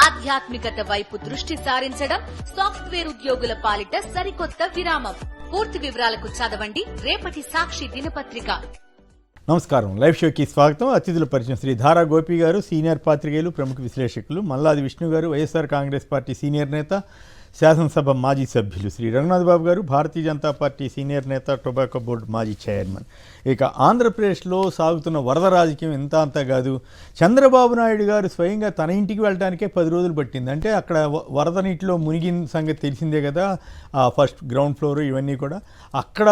ఆధ్యాత్మికత వైపు దృష్టి సారించడం సాఫ్ట్వేర్ ఉద్యోగుల పాలిట సరికొత్త విరామం. పూర్తి వివరాలకు చదవండి రేపటి సాక్షి దినపత్రిక. నమస్కారం. లైవ్ షోకి స్వాగతం. అతిథుల పరిచయం శ్రీ ధారా గోపి గారు, సీనియర్ పాత్రికేయులు, ప్రముఖ విశ్లేషకులు. మల్లాది విష్ణు గారు, వైఎస్ఆర్ కాంగ్రెస్ పార్టీ సీనియర్ నేత, శాసనసభ మాజీ సభ్యులు. శ్రీ రఘునాథ్ బాబు గారు, భారతీయ జనతా పార్టీ సీనియర్ నేత, టొబాకో బోర్డు మాజీ చైర్మన్. ఇక ఆంధ్రప్రదేశ్లో సాగుతున్న వరద రాజకీయం ఇంత అంతా కాదు. చంద్రబాబు నాయుడు గారు స్వయంగా తన ఇంటికి వెళ్ళడానికే 10 రోజులు పట్టింది. అంటే అక్కడ వరద నీటిలో మునిగిన సంగతి తెలిసిందే కదా, ఫస్ట్ గ్రౌండ్ ఫ్లోర్ ఇవన్నీ కూడా. అక్కడ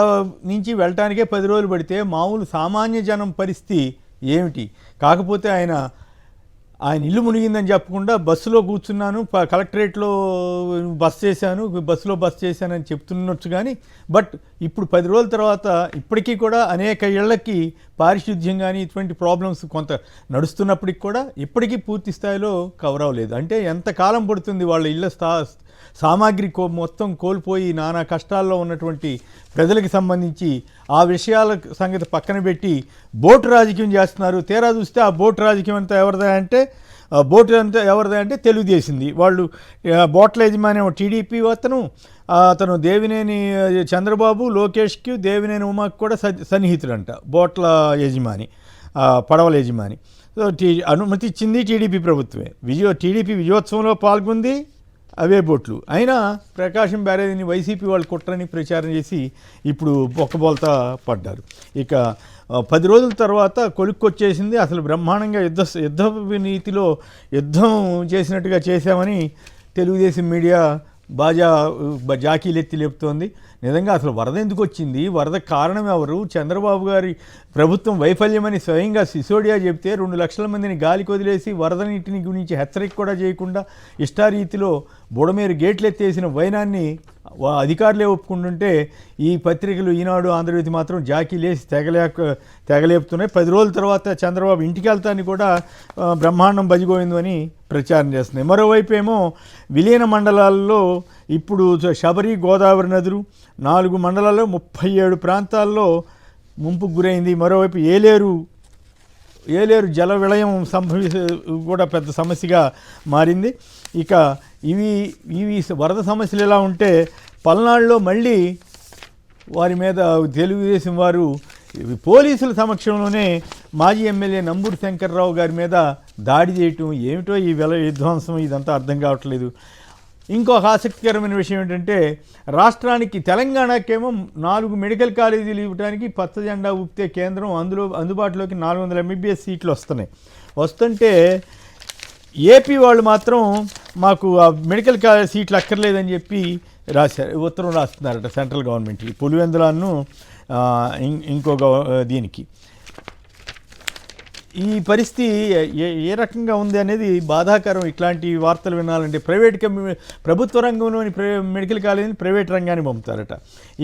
నుంచి వెళ్ళటానికే 10 రోజులు పడితే మామూలు సామాన్య జనం పరిస్థితి ఏమిటి? కాకపోతే ఆయన ఇల్లు మునిగిందని చెప్పకుండా బస్సులో కూర్చున్నాను, కలెక్టరేట్లో బస్సులో బస్ చేశానని చెప్తున్నచ్చు. కానీ బట్ ఇప్పుడు 10 రోజుల తర్వాత ఇప్పటికీ కూడా అనేక ఇళ్లకి పారిశుద్ధ్యం కానీ ఇటువంటి ప్రాబ్లమ్స్ కొంత నడుస్తున్నప్పటికి కూడా ఇప్పటికీ పూర్తి స్థాయిలో కవర్ అవ్వలేదు. అంటే ఎంత కాలం పడుతుంది వాళ్ళ ఇళ్ళ సామాగ్రి మొత్తం కోల్పోయి నానా కష్టాల్లో ఉన్నటువంటి ప్రజలకు సంబంధించి ఆ విషయాల సంగతి పక్కన పెట్టి బోటు రాజకీయం చేస్తున్నారు. తీరా చూస్తే ఆ బోటు రాజకీయం అంతా ఎవరిదా అంటే తెలుగుదేశంది. వాళ్ళు బోట్ల యజమాని టీడీపీ అతను దేవినేని చంద్రబాబు, లోకేష్కి, దేవినేని ఉమాకి కూడా సన్నిహితుడంట. బోట్ల యజమాని, పడవల యజమాని. సో అనుమతి ఇచ్చింది టీడీపీ ప్రభుత్వమే. టీడీపీ విజయోత్సవంలో పాల్గొంది అవే బోట్లు. అయినా ప్రకాశం బ్యారేజీని వైసీపీ వాళ్ళు కుట్రని ప్రచారం చేసి ఇప్పుడు బొక్కబోల్తా పడ్డారు. ఇక 10 రోజుల తర్వాత కొలుక్కొచ్చేసింది. అసలు బ్రహ్మాండంగా యుద్ధ నీతిలో యుద్ధం చేసినట్టుగా చేశామని తెలుగుదేశం మీడియా జాకీలెత్తి లేపుతోంది. నిజంగా అసలు వరద ఎందుకు వచ్చింది, వరద కారణం ఎవరు, చంద్రబాబు గారి ప్రభుత్వం వైఫల్యమని స్వయంగా సిసోడియా చెప్తే 2 లక్షల మందిని గాలికి వదిలేసి వరద నీటిని గురించి హెచ్చరిక కూడా చేయకుండా ఇష్టారీతిలో బుడమేరు గేట్లు ఎత్తేసిన వైనాన్ని అధికారులే ఒప్పుకుంటుంటే ఈ పత్రికలు ఈనాడు, ఆంధ్రజ్యోతి మాత్రం జాకీలేసి తెగలేపుతున్నాయి. 10 రోజుల తర్వాత చంద్రబాబు ఇంటికి వెళ్తాన్ని కూడా బ్రహ్మాండం బజిగోయిందని ప్రచారం చేస్తున్నాయి. మరోవైపు ఏమో విలీన మండలాల్లో ఇప్పుడు శబరి, గోదావరి నదులు 4 మండలాల్లో 37 ప్రాంతాల్లో ముంపుకు గురైంది. మరోవైపు ఏలేరు జల విలయం కూడా పెద్ద సమస్యగా మారింది. ఇక ఇవి వరద సమస్యలు ఎలా ఉంటే పల్నాడులో మళ్ళీ వారి మీద తెలుగుదేశం వారు పోలీసుల సమక్షంలోనే మాజీ ఎమ్మెల్యే నంబూరు శంకర్రావు గారి మీద దాడి చేయటం ఏమిటో ఈ విధ్వంసం ఇదంతా అర్థం కావట్లేదు. ఇంకొక ఆసక్తికరమైన విషయం ఏంటంటే రాష్ట్రానికి తెలంగాణకేమో 4 మెడికల్ కాలేజీలు ఇవ్వడానికి పచ్చ జెండా ఊపితే కేంద్రం అందుబాటులోకి 400 MBBS సీట్లు వస్తుంటే ఏపీ వాళ్ళు మాత్రం మాకు ఆ మెడికల్ కాలేజ్ సీట్లు అక్కర్లేదని చెప్పి ఉత్తరం రాస్తున్నారట సెంట్రల్ గవర్నమెంట్కి, పులివెందులను ఇంకొక దీనికి. ఈ పరిస్థితి ఏ రకంగా ఉంది అనేది బాధాకరం. ఇట్లాంటి వార్తలు వినాలంటే ప్రభుత్వ రంగంలోని మెడికల్ కాలేజీని ప్రైవేట్ రంగాన్ని పంపుతారట.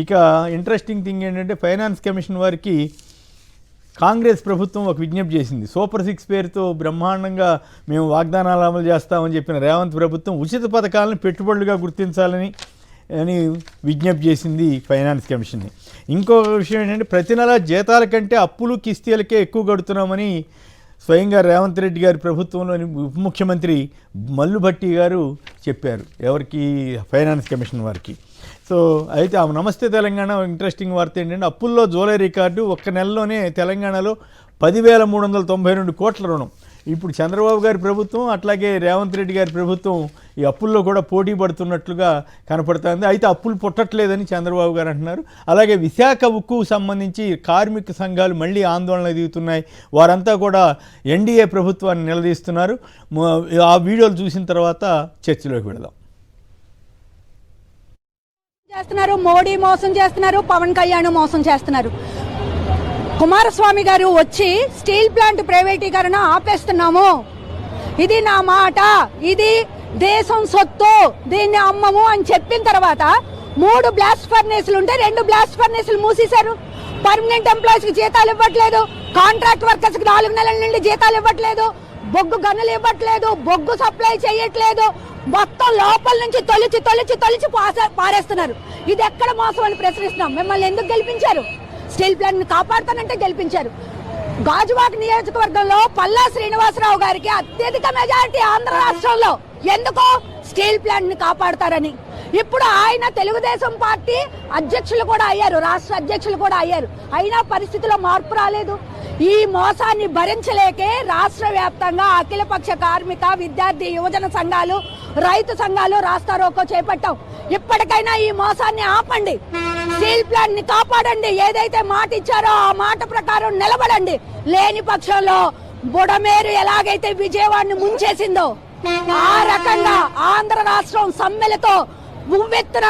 ఇక ఇంట్రెస్టింగ్ థింగ్ ఏంటంటే ఫైనాన్స్ కమిషన్ వారికి కాంగ్రెస్ ప్రభుత్వం ఒక విజ్ఞప్తి చేసింది. సూపర్ 6 పేరుతో బ్రహ్మాండంగా మేము వాగ్దానాలు అమలు చేస్తామని చెప్పిన రేవంత్ ప్రభుత్వం ఉచిత పథకాలను పెట్టుబడులుగా గుర్తించాలని విజ్ఞప్తి చేసింది ఫైనాన్స్ కమిషన్ని. ఇంకొక విషయం ఏంటంటే ప్రతి నెల జీతాల కంటే అప్పులు కిస్తీలకే ఎక్కువ కడుతున్నామని స్వయంగా రేవంత్ రెడ్డి గారి ప్రభుత్వంలోని ఉప ముఖ్యమంత్రి మల్లు భట్టి గారు చెప్పారు. ఎవరికి? ఫైనాన్స్ కమిషన్ వారికి. సో అయితే ఆ నమస్తే తెలంగాణ ఇంట్రెస్టింగ్ వార్త ఏంటంటే అప్పుల్లో జూలై రికార్డు. ఒక్క నెలలోనే తెలంగాణలో 10,392 కోట్ల రుణం. ఇప్పుడు చంద్రబాబు గారి ప్రభుత్వం అట్లాగే రేవంత్ రెడ్డి గారి ప్రభుత్వం ఈ అప్పుల్లో కూడా పోటీ పడుతున్నట్లుగా కనపడుతుంది. అయితే అప్పులు పుట్టట్లేదని చంద్రబాబు గారు అంటున్నారు. అలాగే విశాఖ ఉక్కుకు సంబంధించి కార్మిక సంఘాలు మళ్ళీ ఆందోళన దిగుతున్నాయి. వారంతా కూడా ఎన్డీఏ ప్రభుత్వాన్ని నిలదీస్తున్నారు. ఆ వీడియోలు చూసిన తర్వాత చర్చలోకి వెళదాం. మోడీ మోసం చేస్తున్నారు, పవన్ కళ్యాణ్ మోసం చేస్తున్నారు. కుమారస్వామి గారు వచ్చి స్టీల్ ప్లాంట్ ప్రైవేటీకరణ ఆపేస్తున్నాము, ఇది నా మాట, ఇది దేశం సొత్తు, దీన్ని అమ్మము అని చెప్పిన తర్వాత 3 బ్లాస్ట్ ఫర్నేసులు ఉంటే 2 బ్లాస్ట్ ఫర్నేసులు మూసేశారు. పర్మనెంట్ ఎంప్లాయీస్ కి జీతాలు ఇవ్వట్లేదు, కాంట్రాక్ట్ వర్కర్స్ కి 4 నెలల నుండి జీతాలు ఇవ్వట్లేదు, బొగ్గు గనులు ఇవ్వట్లేదు, బొగ్గు సప్లై చేయట్లేదు. మొత్తం లోపల నుంచి తొలిచి పారేస్తున్నారు. ఇది ఎక్కడ మోసం అని ప్రశ్నిస్తున్నాం. మిమ్మల్ని ఎందుకు గెలిపించారు? స్టీల్ ప్లాంట్ ని కాపాడుతానంటే గెలిపించారు. గాజువాక నియోజకవర్గంలో పల్లా శ్రీనివాసరావు గారికి అత్యధిక మెజారిటీ ఆంధ్ర రాష్ట్రంలో. ఎందుకు? స్టీల్ ప్లాంట్ ని కాపాడతారని. ఇప్పుడు ఆయన తెలుగుదేశం పార్టీ అధ్యక్షులు కూడా అయ్యారు, రాష్ట్ర అధ్యక్షులు కూడా అయ్యారు. అయినా పరిస్థితిలో మార్పు రాలేదు. ఈ మోసాన్ని భరించలేకే రాష్ట్ర వ్యాప్తంగా అఖిలపక్ష కార్మిక, విద్యార్థి, యువజన సంఘాలు, రైతు సంఘాలు రాస్తారోకో చేపట్టాం. ఇప్పటికైనా ఈ మోసాన్ని ఆపండి, స్టీల్ ప్లాంట్ ని కాపాడండి. ఏదైతే మాట ఇచ్చారో ఆ మాట ప్రకారం నిలబడండి. లేని పక్షంలో బుడమేరు ఎలాగైతే విజయవాడని ముంచేసిందో ఆ రకంగా ఆంధ్ర రాష్ట్రం సమ్మెలతో ఉవ్వెత్తున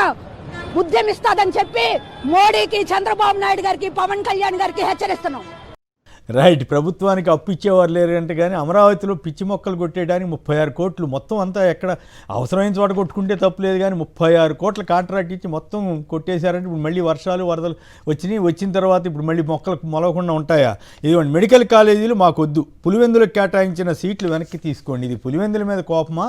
ఉద్యమిస్తాదని చెప్పి మోడీకి, చంద్రబాబు నాయుడు గారికి, పవన్ కళ్యాణ్ గారికి హెచ్చరిస్తున్నాం. రైట్. ప్రభుత్వానికి అప్పు ఇచ్చేవారు లేరంటే కానీ అమరావతిలో పిచ్చి మొక్కలు కొట్టేయడానికి 36 కోట్లు మొత్తం అంతా ఎక్కడ అవసరమైన చోట కొట్టుకుంటే తప్పులేదు, కానీ 36 కోట్ల కాంట్రాక్ట్ ఇచ్చి మొత్తం కొట్టేశారంటే ఇప్పుడు మళ్ళీ వర్షాలు వరదలు వచ్చిన తర్వాత ఇప్పుడు మళ్ళీ మొక్కలు మొలవకుండా ఉంటాయా? ఇదిగోండి, మెడికల్ కాలేజీలు మాకొద్దు, పులివెందులకు కేటాయించిన సీట్లు వెనక్కి తీసుకోండి. ఇది పులివెందుల మీద కోపమా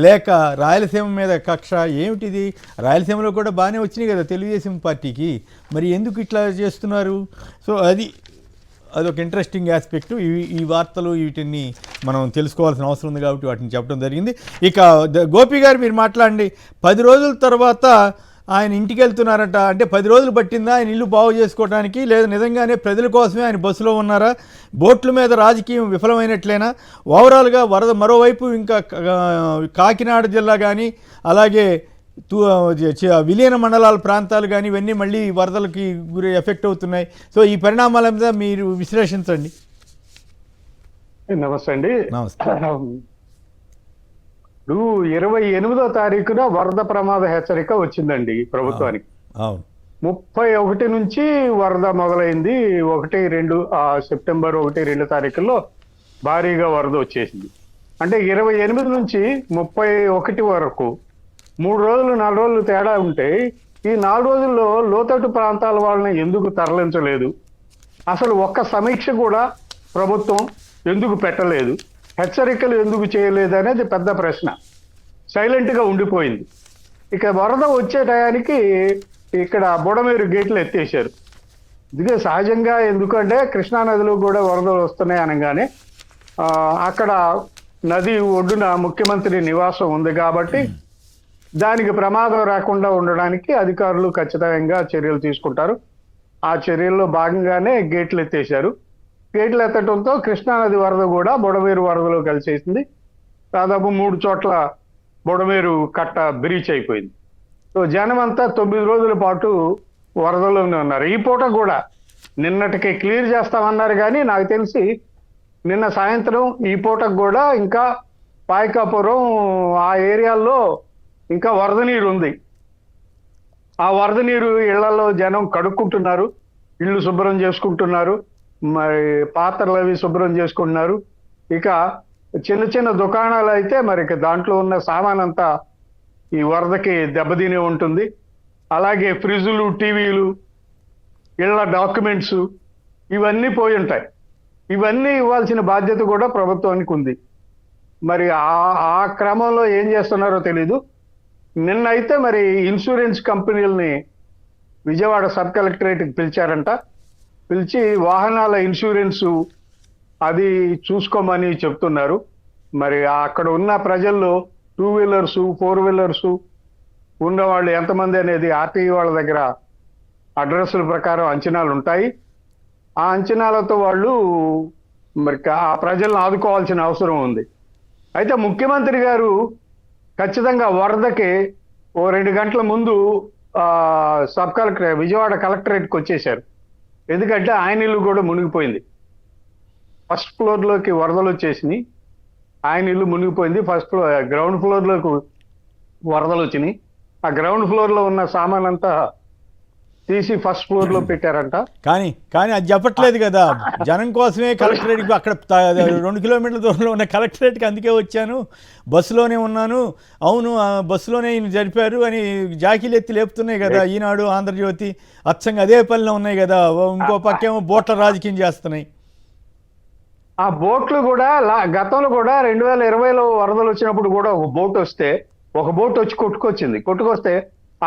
లేక రాయలసీమ మీద కక్ష? ఏమిటిది? రాయలసీమలో కూడా బాగానే వచ్చినాయి కదా తెలుగుదేశం పార్టీకి, మరి ఎందుకు ఇట్లా చేస్తున్నారు? సో అదొక ఇంట్రెస్టింగ్ ఆస్పెక్ట్. ఈ వార్తలు వీటిని మనం తెలుసుకోవాల్సిన అవసరం ఉంది కాబట్టి వాటిని చెప్పడం జరిగింది. ఇక గోపి గారు మీరు మాట్లాడండి. 10 రోజుల తర్వాత ఆయన ఇంటికి వెళ్తున్నారట. అంటే 10 రోజులు పట్టిందా ఆయన ఇల్లు బాగు చేసుకోవడానికి, లేదా నిజంగానే ప్రజల కోసమే ఆయన బస్సులో ఉన్నారా? బోట్ల మీద రాజకీయం విఫలమైనట్లేనా? ఓవరాల్గా వరద మరోవైపు ఇంకా కాకినాడ జిల్లా కానీ అలాగే విలీన మండలాల ప్రాంతాలు కానీ ఇవన్నీ మళ్ళీ వరదలకి గురి ఎఫెక్ట్ అవుతున్నాయి. సో ఈ పరిణామాల మీద మీరు విశ్లేషించండి. నమస్తే అండి. నమస్తే. ఇప్పుడు 28వ తారీఖున వరద ప్రమాద హెచ్చరిక వచ్చిందండి ప్రభుత్వానికి. అవును. 31 నుంచి వరద మొదలైంది. 1-2 సెప్టెంబర్ 1-2 తారీఖుల్లో భారీగా వరద వచ్చేసింది. అంటే 28 నుంచి 31 వరకు 3 రోజులు 4 రోజులు తేడా ఉంటే ఈ 4 రోజుల్లో లోతట్టు ప్రాంతాల వాళ్ళని ఎందుకు తరలించలేదు? అసలు ఒక్క సమీక్ష కూడా ప్రభుత్వం ఎందుకు పెట్టలేదు? హెచ్చరికలు ఎందుకు చేయలేదు అనేది పెద్ద ప్రశ్న. సైలెంట్గా ఉండిపోయింది. ఇక వరద వచ్చే టయానికి ఇక్కడ బుడమేరు గేట్లు ఎత్తేసారు. ఇదిగే సహజంగా, ఎందుకంటే కృష్ణానదిలో కూడా వరదలు వస్తున్నాయి అనగానే అక్కడ నది ఒడ్డున ముఖ్యమంత్రి నివాసం ఉంది కాబట్టి దానికి ప్రమాదం రాకుండా ఉండడానికి అధికారులు ఖచ్చితంగా చర్యలు తీసుకుంటారు. ఆ చర్యల్లో భాగంగానే గేట్లు ఎత్తేశారు. గేట్లు ఎత్తడంతో కృష్ణానది వరద కూడా బుడమేరు వరదలో కలిసేసింది. దాదాపు 3 చోట్ల బుడమేరు కట్ట బ్రీచ్ అయిపోయింది. సో జనం అంతా 9 రోజుల పాటు వరదలోనే ఉన్నారు. ఈ పూట కూడా నిన్నటికి క్లియర్ చేస్తామన్నారు, కానీ నాకు తెలిసి నిన్న సాయంత్రం ఈ పూటకు కూడా ఇంకా పాయకాపురం ఆ ఏరియాల్లో ఇంకా వరద నీరు ఉంది. ఆ వరద నీరు ఇళ్లలో జనం కడుక్కుంటున్నారు, ఇళ్ళు శుభ్రం చేసుకుంటున్నారు, మరి పాత్రలు అవి శుభ్రం చేసుకుంటున్నారు. ఇక చిన్న చిన్న దుకాణాలు అయితే మరి దాంట్లో ఉన్న సామాన్ అంతా ఈ వరదకి దెబ్బతినే ఉంటుంది. అలాగే ఫ్రిడ్జులు, టీవీలు, ఇళ్ల డాక్యుమెంట్స్ ఇవన్నీ పోయి ఉంటాయి. ఇవన్నీ ఇవ్వాల్సిన బాధ్యత కూడా ప్రభుత్వానికి ఉంది. మరి ఆ క్రమంలో ఏం చేస్తున్నారో తెలీదు. నిన్నైతే మరి ఇన్సూరెన్స్ కంపెనీలని విజయవాడ సబ్ కలెక్టరేట్కి పిలిచారంట. పిలిచి వాహనాల ఇన్సూరెన్సు అది చూసుకోమని చెప్తున్నారు. మరి అక్కడ ఉన్న ప్రజల్లో 2 వీలర్సు 4 వీలర్సు ఉన్న వాళ్ళు ఎంతమంది అనేది ఆర్టీఈ వాళ్ళ దగ్గర అడ్రస్ల ప్రకారం అంచనాలు ఉంటాయి. ఆ అంచనాలతో వాళ్ళు మరి ఆ ప్రజలను ఆదుకోవాల్సిన అవసరం ఉంది. అయితే ముఖ్యమంత్రి గారు ఖచ్చితంగా వరదకి 2 గంటల ముందు సబ్ కలెక్టర్ విజయవాడ కలెక్టరేట్కి వచ్చేసారు. ఎందుకంటే ఆయన ఇల్లు కూడా మునిగిపోయింది. ఫస్ట్ ఫ్లోర్లోకి వరదలు వచ్చేసినాయి, ఆయన ఇల్లు మునిగిపోయింది. గ్రౌండ్ ఫ్లోర్లోకి వరదలు వచ్చినాయి. ఆ గ్రౌండ్ ఫ్లోర్లో ఉన్న సామాన్ అంతా తీసి ఫస్ట్ ఫ్లోర్ లో పెట్టారంట. కానీ అది చెప్పట్లేదు కదా. జనం కోసమే కలెక్టరేట్కి, అక్కడ 2 కిలోమీటర్ల దూరంలో ఉన్న కలెక్టరేట్కి అందుకే వచ్చాను, బస్సులోనే ఉన్నాను. అవును, బస్సులోనే ఈయన జరిపారు అని జాకీలు ఎత్తి లేపుతున్నాయి కదా ఈనాడు, ఆంధ్రజ్యోతి. అచ్చంగా అదే పనిలో ఉన్నాయి కదా. ఇంకో పక్కేమో బోట్ల రాజకీయం చేస్తున్నాయి. ఆ బోట్లు కూడా గతంలో కూడా 2020లో వరదలు వచ్చినప్పుడు కూడా ఒక బోట్ వచ్చి కొట్టుకొస్తే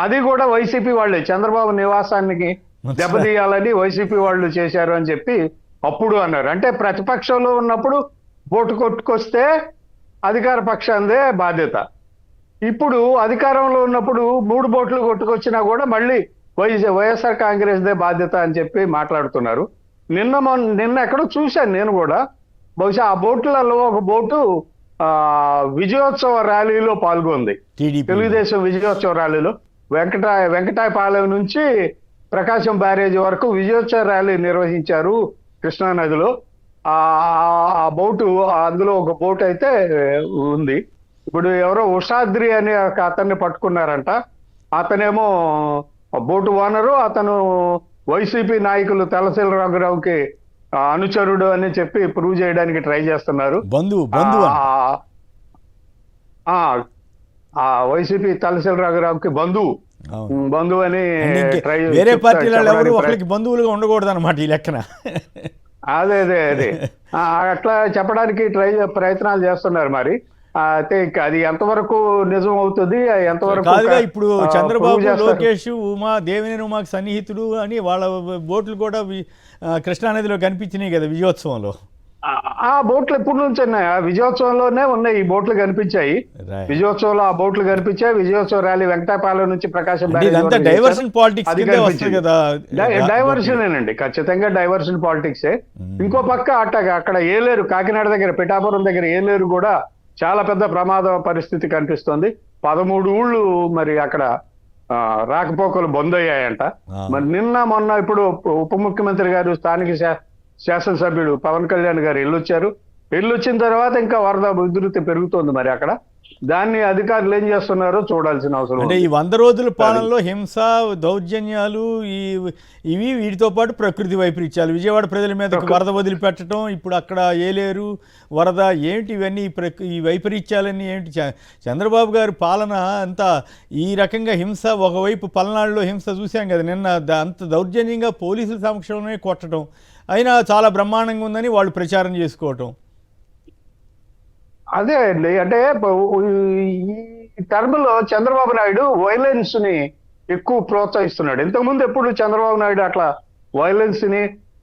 అది కూడా వైసీపీ వాళ్ళే చంద్రబాబు నివాసానికి దెబ్బతీయాలని వైసీపీ వాళ్ళు చేశారు అని చెప్పి అప్పుడు అన్నారు. అంటే ప్రతిపక్షంలో ఉన్నప్పుడు బోటు కొట్టుకొస్తే అధికార పక్షాందే బాధ్యత. ఇప్పుడు అధికారంలో ఉన్నప్పుడు 3 బోట్లు కొట్టుకొచ్చినా కూడా మళ్ళీ వైఎస్ఆర్ కాంగ్రెస్ దే బాధ్యత అని చెప్పి మాట్లాడుతున్నారు. నిన్న ఎక్కడో చూశాను నేను కూడా. బహుశా ఆ బోట్లలో ఒక బోటు విజయోత్సవ ర్యాలీలో పాల్గొంది. తెలుగుదేశం విజయోత్సవ ర్యాలీలో వెంకటాయపాలెం నుంచి ప్రకాశం బ్యారేజ్ వరకు విజయోత్సవ ర్యాలీ నిర్వహించారు కృష్ణా నదిలో. ఆ బోటు, అందులో ఒక బోట్ అయితే ఉంది. ఇప్పుడు ఎవరో ఉషాద్రి అనే ఒక అతన్ని పట్టుకున్నారంట. అతనేమో బోటు ఓనరు, అతను వైసీపీ నాయకులు తలశీల రంగరావుకి అనుచరుడు అని చెప్పి ప్రూవ్ చేయడానికి ట్రై చేస్తున్నారు. వైసీపీ తలశీల రంగరావుకి బంధువు అని ట్రై, వేరే పార్టీలలో ఎవరు ఒకరికి బంధువులుగా ఉండకూడదు అన్నమాట ఈ లెక్కన. అదే అట్లా చెప్పడానికి ప్రయత్నాలు చేస్తున్నారు. మరి అయితే అది ఎంతవరకు నిజం అవుతుంది, ఎంతవరకు కాదుగా. ఇప్పుడు చంద్రబాబు, లోకేష్, ఉమా, దేవినేని ఉమాకి సన్నిహితుడు అని వాళ్ళ బోట్లు కూడా కృష్ణానదిలో కనిపించినాయి కదా విజయోత్సవంలో. ఆ బోట్లు ఎప్పటి నుంచి ఉన్నాయి? ఆ విజయోత్సవంలోనే ఉన్నాయి ఈ బోట్లు కనిపించాయి. విజయోత్సవంలో ఆ బోట్లు కనిపించాయి. విజయోత్సవ ర్యాలీ వెంకటాయపాలెం నుంచి ప్రకాశం డైవర్షన్ పాలిటిక్స్ కదా. డైవర్షనేనండి, ఖచ్చితంగా డైవర్షన్ పాలిటిక్సే. ఇంకో పక్క అక్కడ ఏలేరు, కాకినాడ దగ్గర పిఠాపురం దగ్గర ఏలేరు కూడా చాలా పెద్ద ప్రమాద పరిస్థితి కనిపిస్తోంది. 13 ఊళ్ళు మరి అక్కడ రాకపోకలు బంద్ అయ్యాయంట. మరి నిన్న మొన్న ఇప్పుడు ఉప ముఖ్యమంత్రి గారు, స్థానిక శాసనసభ్యుడు పవన్ కళ్యాణ్ గారు వెళ్ళొచ్చిన తర్వాత ఇంకా వరద ఉధృతి పెరుగుతోంది. మరి అక్కడ దాన్ని అధికారులు ఏం చేస్తున్నారో చూడాల్సిన అవసరం. అంటే ఈ 100 రోజుల పాలనలో హింస, దౌర్జన్యాలు ఇవి వీటితో పాటు ప్రకృతి వైపరీత్యాలు, విజయవాడ ప్రజల మీద వరద వదిలిపెట్టడం, ఇప్పుడు అక్కడ ఏలేరు వరద ఏమిటి, ఇవన్నీ ఈ వైపరీత్యాలన్నీ ఏమిటి? చంద్రబాబు గారి పాలన అంతా ఈ రకంగా హింస, ఒకవైపు పల్నాడులో హింస చూసాం కదా నిన్న, అంత దౌర్జన్యంగా పోలీసుల సమక్షంలోనే కొట్టడం, అయినా చాలా బ్రహ్మాండంగా ఉందని వాళ్ళు ప్రచారం చేసుకోవటం. అదే అండి, అంటే ఈ టర్మ్ లో చంద్రబాబు నాయుడు వైలెన్స్ ని ఎక్కువ ప్రోత్సహిస్తున్నాడు. ఇంతకుముందు ఎప్పుడు చంద్రబాబు నాయుడు అట్లా వైలెన్స్ ని,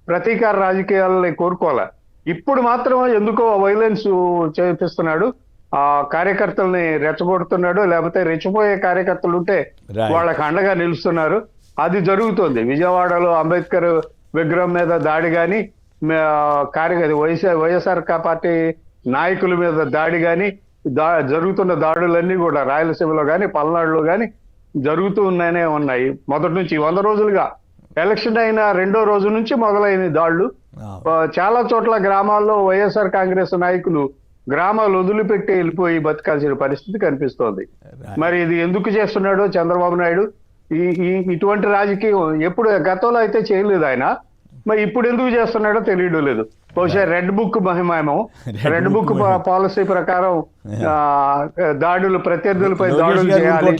ప్రతీకార రాజకీయాలని కోరుకోలే. ఇప్పుడు మాత్రం ఎందుకో వైలెన్స్ చేపిస్తున్నాడు. ఆ కార్యకర్తల్ని రెచ్చగొడుతున్నాడు, లేకపోతే రెచ్చిపోయే కార్యకర్తలు ఉంటే వాళ్ళకి అండగా నిలుస్తున్నారు. అది జరుగుతోంది. విజయవాడలో అంబేద్కర్ విగ్రహం మీద దాడి కానీ, వైఎస్ఆర్ పార్టీ నాయకుల మీద దాడి కానీ, జరుగుతున్న దాడులన్నీ కూడా రాయలసీమలో కానీ పల్నాడులో కానీ జరుగుతూ ఉన్నాయి. మొదటి నుంచి 100 రోజులుగా ఎలక్షన్ అయిన 2వ రోజు నుంచి మొదలైన దాడులు. చాలా చోట్ల గ్రామాల్లో వైఎస్ఆర్ కాంగ్రెస్ నాయకులు గ్రామాలు వదిలిపెట్టి వెళ్ళిపోయి బతకాల్సిన పరిస్థితి కనిపిస్తోంది. మరి ఇది ఎందుకు చేస్తున్నాడో చంద్రబాబు నాయుడు, ఇటువంటి రాజకీయం ఎప్పుడు గతంలో అయితే చేయలేదు ఆయన. మరి ఇప్పుడు ఎందుకు చేస్తున్నాడో తెలియడం లేదు. బహుశా రెడ్ బుక్ మహిమేమో, రెడ్ బుక్ పాలసీ ప్రకారం దాడులు, ప్రత్యర్థులపై దాడులు చేయాలి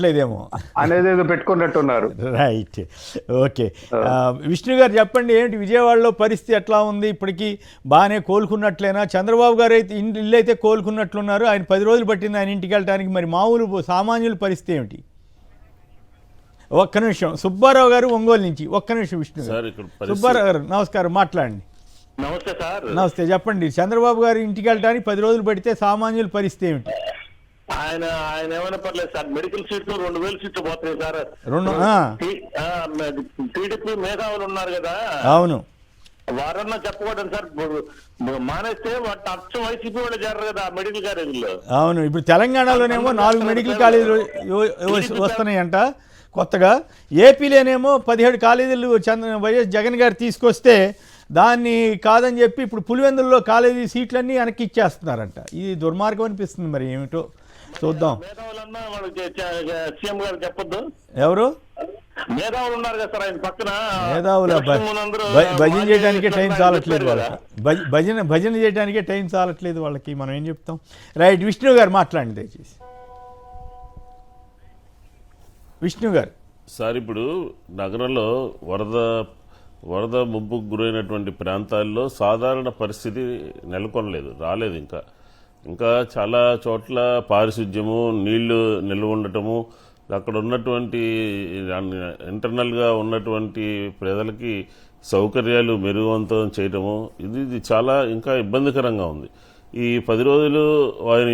అనేది ఏదో పెట్టుకున్నట్టున్నారు. Right, okay. విష్ణు గారు చెప్పండి, ఏంటి విజయవాడలో పరిస్థితి ఎట్లా ఉంది? ఇప్పటికీ బాగానే కోలుకున్నట్లేనా? చంద్రబాబు గారు అయితే ఇల్లు అయితే కోలుకున్నట్లున్నారు. ఆయన 10 రోజులు పట్టింది ఆయన ఇంటికి వెళ్ళడానికి. మరి మామూలు సామాన్యుల పరిస్థితి ఏమిటి? ఒక్క నిమిషం, సుబ్బారావు గారు ఒంగోలు నుంచి. ఒక్క నిమిషం విష్ణు గారు. సుబ్బారావు గారు నమస్కారం, మాట్లాడండి. నమస్తే సార్. నమస్తే, చెప్పండి. చంద్రబాబు గారు ఇంటికి వెళ్ళడానికి 10 రోజులు పడితే సామాన్యుల పరిస్థితి ఏమిటి? ఆయన ఏమైనా పర్లేదు సార్, మెడికల్ సీట్లు 2000 సీట్లు పోతాయి సార్. టీడీపీ మేధావులు ఉన్నారు కదా, అవును, వారన్నా చెప్పకూడదు సార్. మానేస్తే వాటి అచ్చం వైసీపీ వాళ్ళు చేరరు కదా మెడికల్ కాలేజీలో. అవును, ఇప్పుడు తెలంగాణలోనేమో 4 మెడికల్ కాలేజీలు వస్తున్నాయంట కొత్తగా. ఏపీలోనేమో 17 కాలేజీలు వైఎస్ జగన్ గారు తీసుకొస్తే దాన్ని కాదని చెప్పి ఇప్పుడు పులివెందుల్లో కాలేజీ సీట్లన్నీ వెనక్కి ఇచ్చేస్తున్నారంట. ఇది దుర్మార్గం అనిపిస్తుంది. మరి ఏమిటో చూద్దాం. మేధావులన్నా సీఎం గారు చెప్పొద్దు. ఎవరు మేధావులు ఉన్నారు కదా సార్ ఆయన పక్కన. మేధావులు భజన చేయడానికే టైం చాలట్లేదు వాళ్ళకి. భజన చేయడానికే టైం చాలట్లేదు వాళ్ళకి. మనం ఏం చెప్తాం? రైట్, విష్ణు గారు మాట్లాడండి దయచేసి. విష్ణు గారు సార్, ఇప్పుడు నగరంలో వరద ముంపుకు గురైనటువంటి ప్రాంతాల్లో సాధారణ పరిస్థితి నెలకొనలేదు, రాలేదు. ఇంకా చాలా చోట్ల పారిశుధ్యము, నీళ్లు నిల్వ ఉండటము, అక్కడ ఉన్నటువంటి ఇంటర్నల్గా ఉన్నటువంటి ప్రజలకి సౌకర్యాలు మెరుగువంతం చేయటము ఇది చాలా ఇంకా ఇబ్బందికరంగా ఉంది. ఈ 10 రోజులు ఆయన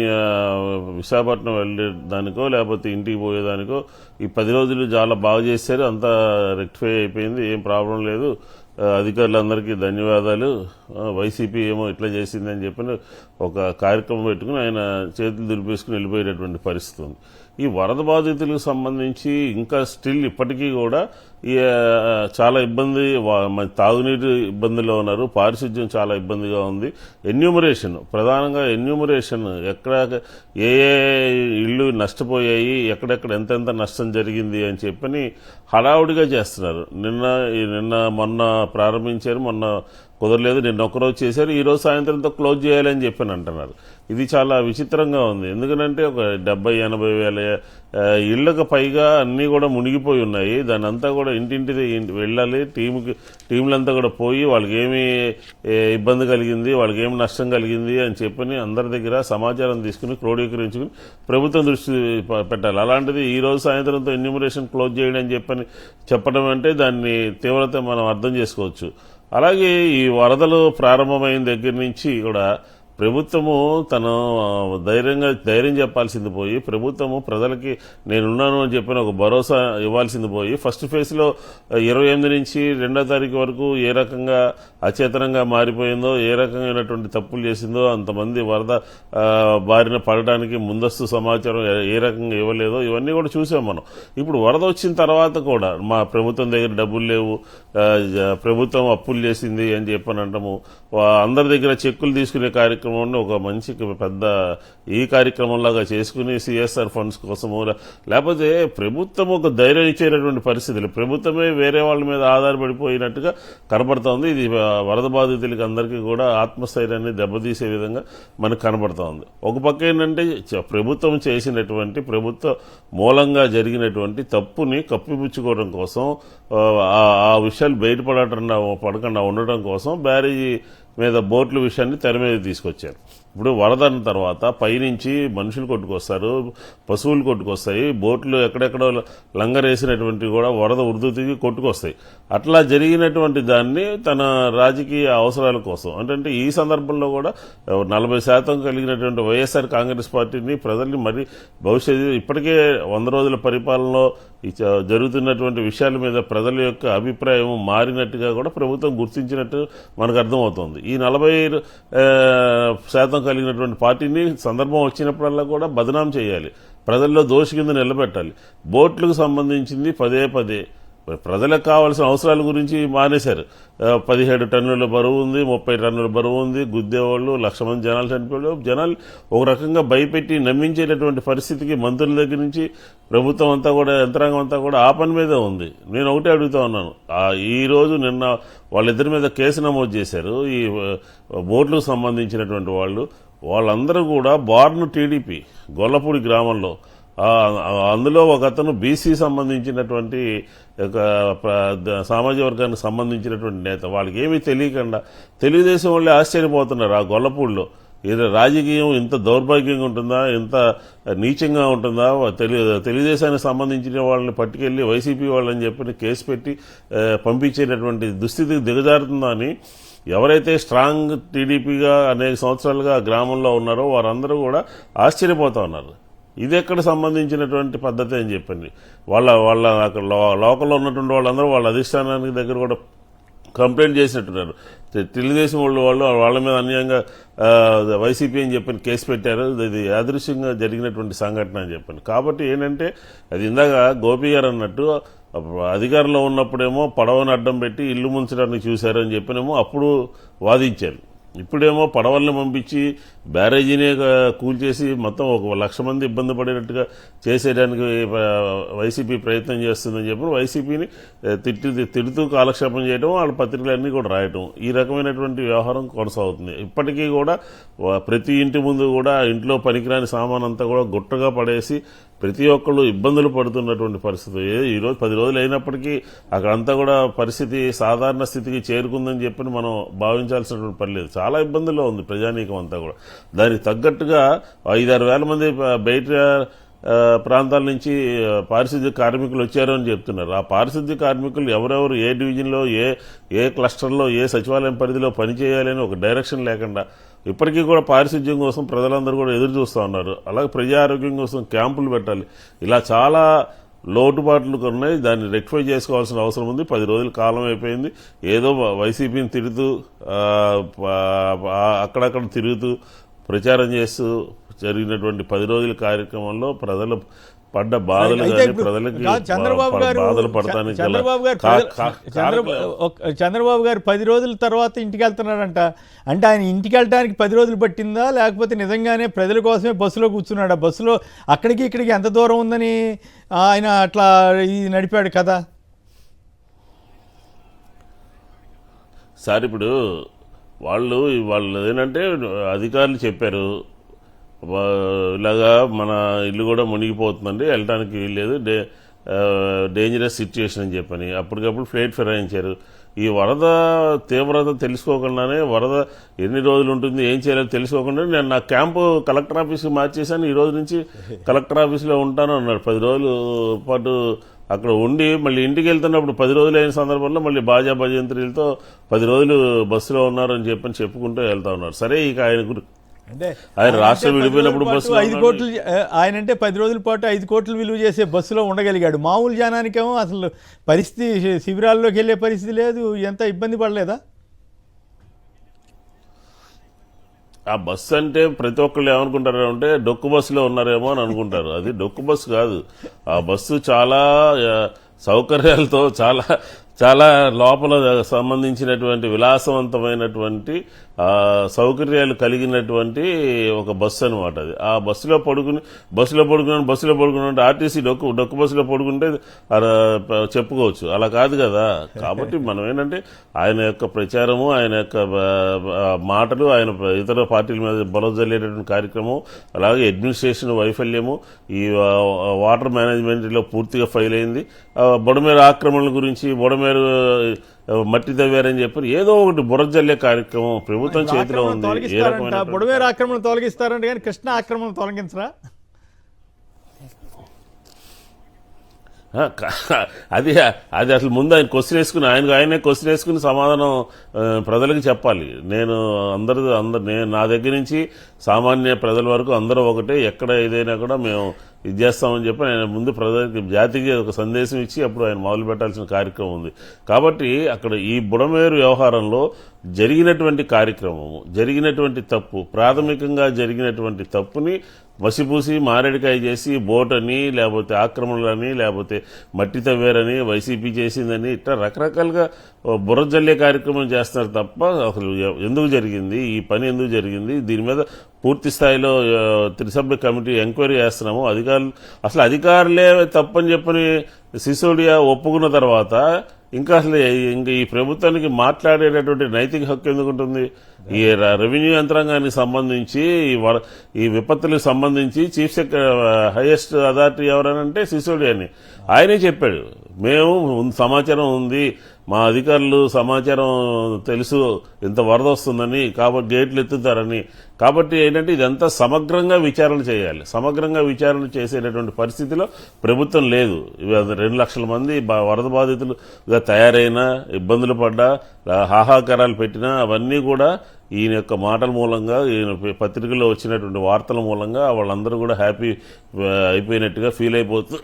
విశాఖపట్నం వెళ్ళేదానికో లేకపోతే ఇంటికి పోయేదానికో ఈ 10 రోజులు చాలా బాగా చేశారు, అంతా రెక్టిఫై అయిపోయింది, ఏం ప్రాబ్లం లేదు, అధికారులందరికీ ధన్యవాదాలు, వైసీపీ ఏమో ఇట్లా చేసింది అని చెప్పి ఒక కార్యక్రమం పెట్టుకుని ఆయన చేతులు దులిపేసుకుని వెళ్ళిపోయేటటువంటి పరిస్థితి ఉంది. ఈ వరద బాధితులకు సంబంధించి ఇంకా స్టిల్ ఇప్పటికీ కూడా చాలా ఇబ్బంది, తాగునీటి ఇబ్బందిలో ఉన్నారు, పారిశుద్ధ్యం చాలా ఇబ్బందిగా ఉంది. ప్రధానంగా ఎన్యూమరేషన్ ఎక్కడ ఏ ఇళ్ళు నష్టపోయాయి, ఎక్కడెక్కడ ఎంతెంత నష్టం జరిగింది అని చెప్పని హడావుడిగా చేస్తున్నారు. నిన్న మొన్న ప్రారంభించారు, మొన్న కుదరలేదు, నిన్న ఒక్కరోజు చేశారు, ఈ రోజు సాయంత్రంతో క్లోజ్ చేయాలని చెప్పని అంటున్నారు. ఇది చాలా విచిత్రంగా ఉంది. ఎందుకంటే ఒక 70-80 వేల ఇళ్లకు పైగా అన్నీ కూడా మునిగిపోయి ఉన్నాయి. దాని అంతా కూడా ఇంటింటిది వెళ్ళాలి, టీంలంతా కూడా పోయి వాళ్ళకి ఏమి ఇబ్బంది కలిగింది, వాళ్ళకి ఏమి నష్టం కలిగింది అని చెప్పని అందరి దగ్గర సమాచారం తీసుకుని క్రోడీకరించుకుని ప్రభుత్వం దృష్టి పెట్టాలి. అలాంటిది ఈ రోజు సాయంత్రంతో ఎన్యూమరేషన్ క్లోజ్ చేయడం అని చెప్పడం అంటే దాన్ని తీవ్రత మనం అర్థం చేసుకోవచ్చు. అలాగే ఈ వరదలు ప్రారంభమైన దగ్గర నుంచి కూడా ప్రభుత్వము తను ధైర్యం చెప్పాల్సింది పోయి, ప్రభుత్వము ప్రజలకి నేనున్నాను అని చెప్పిన ఒక భరోసా ఇవ్వాల్సింది పోయి, ఫస్ట్ ఫేజ్ లో 28 నుంచి 2వ తారీఖు వరకు ఏ రకంగా అచేతనంగా మారిపోయిందో, ఏ రకమైనటువంటి తప్పులు చేసిందో, అంతమంది వరద బారిన పడడానికి ముందస్తు సమాచారం ఏ రకంగా ఇవ్వలేదో ఇవన్నీ కూడా చూసాం మనం. ఇప్పుడు వరద వచ్చిన తర్వాత కూడా మా ప్రభుత్వం దగ్గర డబ్బులు లేవు, ప్రభుత్వం అప్పులు చేసింది అని చెప్పని అంటాము, అందరి దగ్గర చెక్కులు తీసుకునే కార్యక్రమం ఒక మంచి పెద్ద ఈ కార్యక్రమంలాగా చేసుకుని సిఎస్ఆర్ ఫండ్స్ కోసము, లేకపోతే ప్రభుత్వం ఒక ధైర్యం ఇచ్చేటటువంటి పరిస్థితులు, ప్రభుత్వమే వేరే వాళ్ళ మీద ఆధారపడిపోయినట్టుగా కనబడుతోంది. ఇది వరద బాధితులకి అందరికీ కూడా ఆత్మస్థైర్యాన్ని దెబ్బతీసే విధంగా మనకు కనబడుతోంది. ఒక పక్క ఏంటంటే ప్రభుత్వం చేసినటువంటి, ప్రభుత్వ మూలంగా జరిగినటువంటి తప్పుని కప్పిపుచ్చుకోవడం కోసం, ఆ విషయాలు పడకుండా ఉండటం కోసం బ్యారేజీ మీద బోట్ల విషయాన్ని తెర మీద తీసుకొచ్చారు. ఇప్పుడు వరద అన్న తర్వాత పైనుంచి మనుషులు కొట్టుకొస్తారు, పశువులు కొట్టుకొస్తాయి, బోట్లు ఎక్కడెక్కడో లంగరేసినటువంటి కూడా వరద ఉధృతికి కొట్టుకొస్తాయి. అట్లా జరిగినటువంటి దాన్ని తన రాజకీయ అవసరాల కోసం అంటే ఈ సందర్భంలో కూడా 40% కలిగినటువంటి వైఎస్ఆర్ కాంగ్రెస్ పార్టీని ప్రజల్ని మరి భవిష్యత్తు ఇప్పటికే 100 రోజుల పరిపాలనలో జరుగుతున్నటువంటి విషయాల మీద ప్రజల యొక్క అభిప్రాయం మారినట్టుగా కూడా ప్రభుత్వం గుర్తించినట్టు మనకు అర్థమవుతోంది. ఈ 40% కలిగినటువంటి పార్టీని సందర్భం వచ్చినప్పుడల్లా కూడా బదనాం చేయాలి, ప్రజల్లో దోషి కింద నిలబెట్టాలి. బోట్లకు సంబంధించింది పదే ప్రజలకు కావాల్సిన అవసరాల గురించి మానేశారు. 17 టన్నుల బరువు ఉంది, 30 టన్నుల బరువు ఉంది, గుద్దేవాళ్ళు 1,00,000 మంది జనాలు చనిపోయారు. జనాలు ఒక రకంగా భయపెట్టి నమ్మించేటటువంటి పరిస్థితికి మంత్రుల దగ్గర నుంచి ప్రభుత్వం అంతా కూడా, యంత్రాంగం అంతా కూడా ఆ పని మీదే ఉంది. నేను ఒకటే అడుగుతా ఉన్నాను, ఈ రోజు నిన్న వాళ్ళిద్దరి మీద కేసు నమోదు చేశారు. ఈ బోట్లకు సంబంధించినటువంటి వాళ్ళందరూ కూడా బార్న్ టీడీపీ గొల్లపూడి గ్రామంలో, అందులో ఒక అతను బీసీ సంబంధించినటువంటి సామాజిక వర్గానికి సంబంధించినటువంటి నేత. వాళ్ళకి ఏమీ తెలియకుండా తెలుగుదేశం వాళ్ళే ఆశ్చర్యపోతున్నారు. ఆ గొల్లపూడిలో ఏదో రాజకీయం ఇంత దౌర్భాగ్యంగా ఉంటుందా, ఇంత నీచంగా ఉంటుందా, తెలుగుదేశానికి సంబంధించిన వాళ్ళని పట్టుకెళ్లి వైసీపీ వాళ్ళని చెప్పి కేసు పెట్టి పంపించేటటువంటి దుస్థితికి దిగజారుతుందా అని ఎవరైతే స్ట్రాంగ్ టీడీపీగా అనేక సంవత్సరాలుగా గ్రామంలో ఉన్నారో వారందరూ కూడా ఆశ్చర్యపోతా ఉన్నారు. ఇది ఎక్కడ సంబంధించినటువంటి పద్ధతి అని చెప్పండి. వాళ్ళ అక్కడ లోకల్లో ఉన్నటువంటి వాళ్ళందరూ వాళ్ళ అధిష్టానానికి దగ్గర కూడా కంప్లైంట్ చేసినట్టున్నారు. తెలుగుదేశం వాళ్ళ మీద అన్యాయంగా వైసీపీ అని చెప్పని కేసు పెట్టారు. ఇది యాదృశ్యంగా జరిగినటువంటి సంఘటన అని చెప్పండి. కాబట్టి ఏంటంటే అది ఇందాక గోపి గారు అన్నట్టు అధికారంలో ఉన్నప్పుడేమో పడవను అడ్డం పెట్టి ఇల్లు ముంచడానికి చూశారని చెప్పినేమో అప్పుడు వాదించారు. ఇప్పుడేమో పడవల్ని పంపించి బ్యారేజీనే కూల్చేసి మొత్తం 1,00,000 మంది ఇబ్బంది పడేటట్టుగా చేసేయడానికి వైసీపీ ప్రయత్నం చేస్తుందని చెప్పి వైసీపీని తిడుతూ కాలక్షేపం చేయడం, వాళ్ళ పత్రికలన్నీ కూడా రాయటం, ఈ రకమైనటువంటి వ్యవహారం కొనసాగుతుంది. ఇప్పటికీ కూడా ప్రతి ఇంటి ముందు కూడా ఇంట్లో పనికిరాని సామాన్ అంతా కూడా గుట్టగా పడేసి ప్రతి ఒక్కళ్ళు ఇబ్బందులు పడుతున్నటువంటి పరిస్థితి. ఈరోజు 10 రోజులు అయినప్పటికీ అక్కడంతా కూడా పరిస్థితి సాధారణ స్థితికి చేరుకుందని చెప్పి మనం భావించాల్సినటువంటి పని లేదు. చాలా ఇబ్బందుల్లో ఉంది ప్రజానీకం అంతా కూడా. దానికి తగ్గట్టుగా 5-6 వేల మంది బయట ప్రాంతాల నుంచి పారిశుద్ధ్య కార్మికులు వచ్చారు అని చెప్తున్నారు. ఆ పారిశుద్ధ్య కార్మికులు ఎవరెవరు ఏ డివిజన్లో ఏ క్లస్టర్లో ఏ సచివాలయం పరిధిలో పనిచేయాలని ఒక డైరెక్షన్ లేకుండా ఇప్పటికీ కూడా పారిశుద్ధ్యం కోసం ప్రజలందరూ కూడా ఎదురు చూస్తూ ఉన్నారు. అలాగే ప్రజా ఆరోగ్యం కోసం క్యాంపులు పెట్టాలి. ఇలా చాలా లోటుపాట్లు ఉన్నాయి. దాన్ని రెక్టిఫై చేసుకోవాల్సిన అవసరం ఉంది. 10 రోజుల కాలం అయిపోయింది. ఏదో వైసీపీని తిరుగుతూ అక్కడక్కడ తిరుగుతూ ప్రచారం చేస్తూ జరిగినటువంటి 10 రోజుల కార్యక్రమంలో ప్రజలు పడ్డ బాధలు కానీ ప్రజలకి బాధలు పడటానికి చంద్రబాబు గారు 10 రోజుల తర్వాత ఇంటికి వెళ్తున్నాడంట. అంటే ఆయన ఇంటికి వెళ్ళడానికి 10 రోజులు పట్టిందా, లేకపోతే నిజంగానే ప్రజల కోసమే బస్సులో కూర్చున్నాడా? బస్సులో అక్కడికి ఇక్కడికి ఎంత దూరం ఉందని ఆయన అట్లా ఇది నడిపాడు కదా సార్. ఇప్పుడు వాళ్ళు ఏంటంటే అధికారులు చెప్పారు ఇలాగా మన ఇల్లు కూడా మునిగిపోతుందండి, వెళ్ళడానికి వీల్లేదు, డేంజరస్ సిచ్యుయేషన్ అని చెప్పని అప్పటికప్పుడు ఫ్లైట్ ఫిరాయించారు. ఈ వరద తీవ్రత తెలుసుకోకుండానే వరద ఎన్ని రోజులు ఉంటుంది ఏం చేయాలో తెలుసుకోకుండా నేను నా క్యాంపు కలెక్టర్ ఆఫీస్కి మార్చేశాను, ఈ రోజు నుంచి కలెక్టర్ ఆఫీస్లో ఉంటాను అన్నాడు. 10 రోజుల పాటు అక్కడ ఉండి మళ్ళీ ఇంటికి వెళ్తున్నప్పుడు 10 రోజులు అయిన సందర్భంలో మళ్ళీ బాజా భజంత్రీలతో 10 రోజులు బస్సులో ఉన్నారని చెప్పుకుంటూ వెళ్తా ఉన్నారు. సరే, ఇక ఆయన రాష్ట్రం విడిపోయినప్పుడు బస్సు 5 కోట్లు ఆయన అంటే 10 రోజుల పాటు 5 కోట్లు విలువ చేసే బస్సులో ఉండగలిగాడు. మామూలు జనానికేమో అసలు పరిస్థితి శిబిరాల్లోకి వెళ్ళే పరిస్థితి లేదు. ఎంత ఇబ్బంది పడలేదా? ఆ బస్సు అంటే ప్రతి ఒక్కళ్ళు ఏమనుకుంటారు అంటే డొక్కు బస్సులో ఉన్నారేమో అని అనుకుంటారు. అది డొక్కు బస్సు కాదు. ఆ బస్సు చాలా సౌకర్యాలతో చాలా లోపల సంబంధించినటువంటి విలాసవంతమైనటువంటి సౌకర్యాలు కలిగినటువంటి ఒక బస్సు అనమాట. అది ఆ బస్సులో పడుకుని ఆర్టీసీ డొక్కు బస్సులో పడుకుంటే చెప్పుకోవచ్చు. అలా కాదు కదా. కాబట్టి మనం ఏంటంటే ఆయన యొక్క ప్రచారము, ఆయన యొక్క మాటలు, ఆయన ఇతర పార్టీల మీద బలజల్లేటటువంటి కార్యక్రమం, అలాగే అడ్మినిస్ట్రేషన్ వైఫల్యము, ఈ వాటర్ మేనేజ్మెంట్లో పూర్తిగా ఫెయిల్ అయింది. బొడమేరు ఆక్రమణల గురించి బొడమేరు మట్టి తవ్వారని చెప్పి ఏదో ఒకటి బురజల్లే కార్యక్రమం ప్రభుత్వం చేతిలో ఉంది. బొడమేరు ఆక్రమణ తొలగిస్తారంటే కానీ కృష్ణ ఆక్రమణ తొలగించరా? అది అసలు ముందు ఆయన క్వశ్చన్ వేసుకుని ఆయనే క్వశ్చన్ వేసుకుని సమాధానం ప్రజలకు చెప్పాలి. నా దగ్గర నుంచి సామాన్య ప్రజల వరకు అందరూ ఒకటే, ఎక్కడ ఏదైనా కూడా మేము ఇది చేస్తామని చెప్పి ఆయన ముందు ప్రజలకి జాతికి ఒక సందేశం ఇచ్చి అప్పుడు ఆయన మొదలు పెట్టాల్సిన కార్యక్రమం ఉంది. కాబట్టి అక్కడ ఈ బుడమేరు వ్యవహారంలో జరిగినటువంటి కార్యక్రమము, జరిగినటువంటి తప్పు, ప్రాథమికంగా జరిగినటువంటి తప్పుని మసిపూసి మారేడికాయ చేసి బోటని, లేకపోతే ఆక్రమణలని, లేకపోతే మట్టి తవ్వారని, వైసీపీ చేసిందని ఇట్లా రకరకాలుగా బుర్రజల్లే కార్యక్రమం చేస్తున్నారు తప్ప అసలు ఎందుకు జరిగింది, ఈ పని ఎందుకు జరిగింది, దీని మీద పూర్తి స్థాయిలో త్రిసభ్య కమిటీ ఎంక్వైరీ చేస్తున్నాము. అధికారులే తప్పని చెప్పని సిసోడియా ఒప్పుకున్న తర్వాత ఇంకా ఈ ప్రభుత్వానికి మాట్లాడేటటువంటి నైతిక హక్కు ఎందుకు ఉంటుంది? ఈ రెవెన్యూ యంత్రాంగానికి సంబంధించి ఈ విపత్తులకు సంబంధించి హైయెస్ట్ అథారిటీ ఎవరనంటే సిసోడియాని. ఆయనే చెప్పాడు, మేము సమాచారం ఉంది, మా అధికారులు సమాచారం తెలుసు ఇంత వరద వస్తుందని, కాబట్టి గేట్లు ఎత్తుతారని. కాబట్టి ఏంటంటే ఇదంతా సమగ్రంగా విచారణ చేయాలి. సమగ్రంగా విచారణ చేసేటటువంటి పరిస్థితిలో ప్రభుత్వం లేదు. 2 లక్షల మంది వరద బాధితులుగా తయారైనా, ఇబ్బందులు పడ్డా, హాహాకారాలు పెట్టినా అవన్నీ కూడా ఈయన యొక్క మాటల మూలంగా, ఈయన పత్రికల్లో వచ్చినటువంటి వార్తల మూలంగా వాళ్ళందరూ కూడా హ్యాపీ అయిపోయినట్టుగా ఫీల్ అయిపోతూ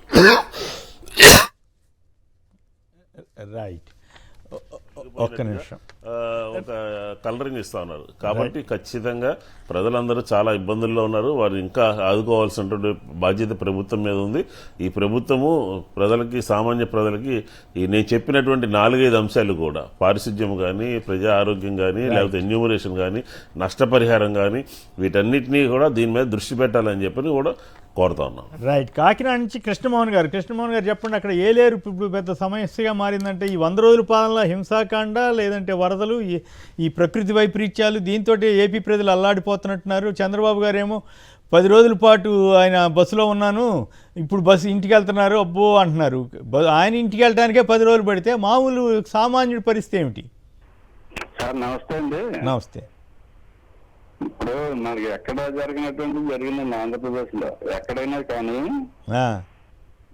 రైట్ ఒక్క నిమిషం ఒక కలరింగ్ ఇస్తా ఉన్నారు. కాబట్టి ఖచ్చితంగా ప్రజలందరూ చాలా ఇబ్బందుల్లో ఉన్నారు. వారు ఇంకా ఆదుకోవాల్సినటువంటి బాధ్యత ప్రభుత్వం మీద ఉంది. ఈ ప్రభుత్వము ప్రజలకి, సామాన్య ప్రజలకి నేను చెప్పినటువంటి 4-5 అంశాలు కూడా, పారిశుధ్యం కానీ, ప్రజా ఆరోగ్యం కానీ, లేకపోతే ఎన్యూమరేషన్ కానీ, నష్టపరిహారం కానీ, వీటన్నిటినీ కూడా దీని మీద దృష్టి పెట్టాలని చెప్పని కూడా కోరుతా ఉన్నాం. రైట్. కాకినాడ నుంచి కృష్ణమోహన్ గారు చెప్పండి, అక్కడ ఏలేరు ఇప్పుడు పెద్ద సమస్యగా మారిందంటే ఈ 100 రోజుల పాలనలో హింసాకాండ, లేదంటే వరదలు, ఈ ప్రకృతి వైపరీత్యాలు, దీంతో ఏపీ ప్రజలు అల్లాడిపోతున్నట్టున్నారు. చంద్రబాబు గారేమో 10 రోజుల పాటు ఆయన బస్సులో ఉన్నాను, ఇప్పుడు బస్సు ఇంటికి వెళ్తున్నారు అబ్బో అంటున్నారు. ఆయన ఇంటికి వెళ్ళడానికే 10 రోజులు పడితే మామూలు సామాన్యుడి పరిస్థితి ఏమిటి? సార్ నమస్తే అండి. నమస్తే. ఇప్పుడు మనకి ఎక్కడ జరిగినటువంటి జరిగిందండి ఆంధ్రప్రదేశ్ లో ఎక్కడైనా కానీ ఆ,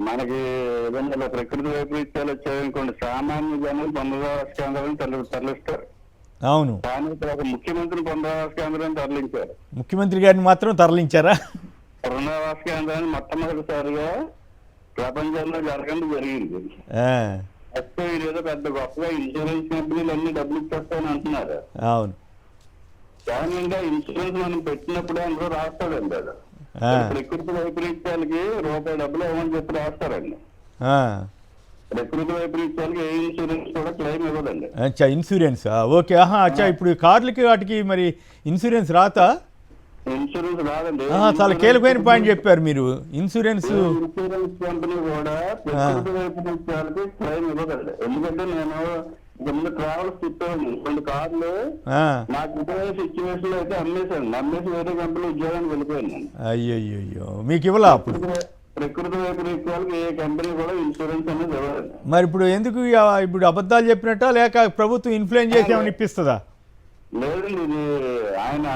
మనకి ఏదైనా ప్రకృతి వైపరీత్యాలు వచ్చాయనుకోండి సామాన్య జనం పునరావాస కేంద్రాలను తరలిస్తారు. అవును. కానీ ఇక్కడ ఒక ముఖ్యమంత్రిని పునరావాస కేంద్రాన్ని తరలించారు. ముఖ్యమంత్రి గారిని మాత్రం తరలించారా? పునరావాస కేంద్రాన్ని మొట్టమొదటిసారిగా ప్రపంచంలో జరిగింది. ఆ, అయితే ఇదేదో పెద్ద గొప్పగా ఇన్సూరెన్స్ కంపెనీలు అన్ని డబ్బులు ఇచ్చేస్తాయని అంటున్నారు. అవును. కానీ ఇంకా ఇన్సూరెన్స్ మనం పెట్టినప్పుడే అందులో రాస్తాడండి అది. ఆ, ప్రకృతి వైపరీత్యాలకి రూపాయి డబ్బులు ఇవ్వమని చెప్పి రాస్తారండి. ఆ. ప్రకృతి వైపరీత్యాలకి ఏ ఇన్సూరెన్స్ కూడా క్లెయిమ్ ఇవ్వదండి. అచ్చా, ఇన్సూరెన్స్. ఓకే. అచ్చా, ఇప్పుడు కార్లకి వాటికి మరి ఇన్సూరెన్స్ రాతా? ఇన్సూరెన్స్ రాదండి. చాలా కీలకమైన పాయింట్ చెప్పారు మీరు. ఇన్సూరెన్స్ కంపెనీ కూడా ప్రకృతి వైపరీత్యాలకి క్లెయిమ్ ఇవ్వదండి. ఎందుకంటే నేను ముందు ట్రావెల్స్ తిప్పాను, 2 కార్లు నాకు ఇదే సిచ్యువేషన్ లో అయితే అమ్మేసి వేరే కంపెనీ ఉద్యోగానికి వెళ్ళిపోయాను. అయ్యో, మీకు ఇవ్వలా అప్పుడు? ప్రకృతి వైపరీత్యాలకు ఏ కంపెనీ కూడా ఇన్సూరెన్స్ అనేది ఇవ్వదండి. మరి ఇప్పుడు ఎందుకు ఇప్పుడు అబద్ధాలు చెప్పినట్టా లేక ప్రభుత్వం ఇన్ఫ్లుయెన్స్ చేసి ఏమైనా ఇప్పిస్తుందా? లేదండి, ఇది ఆయన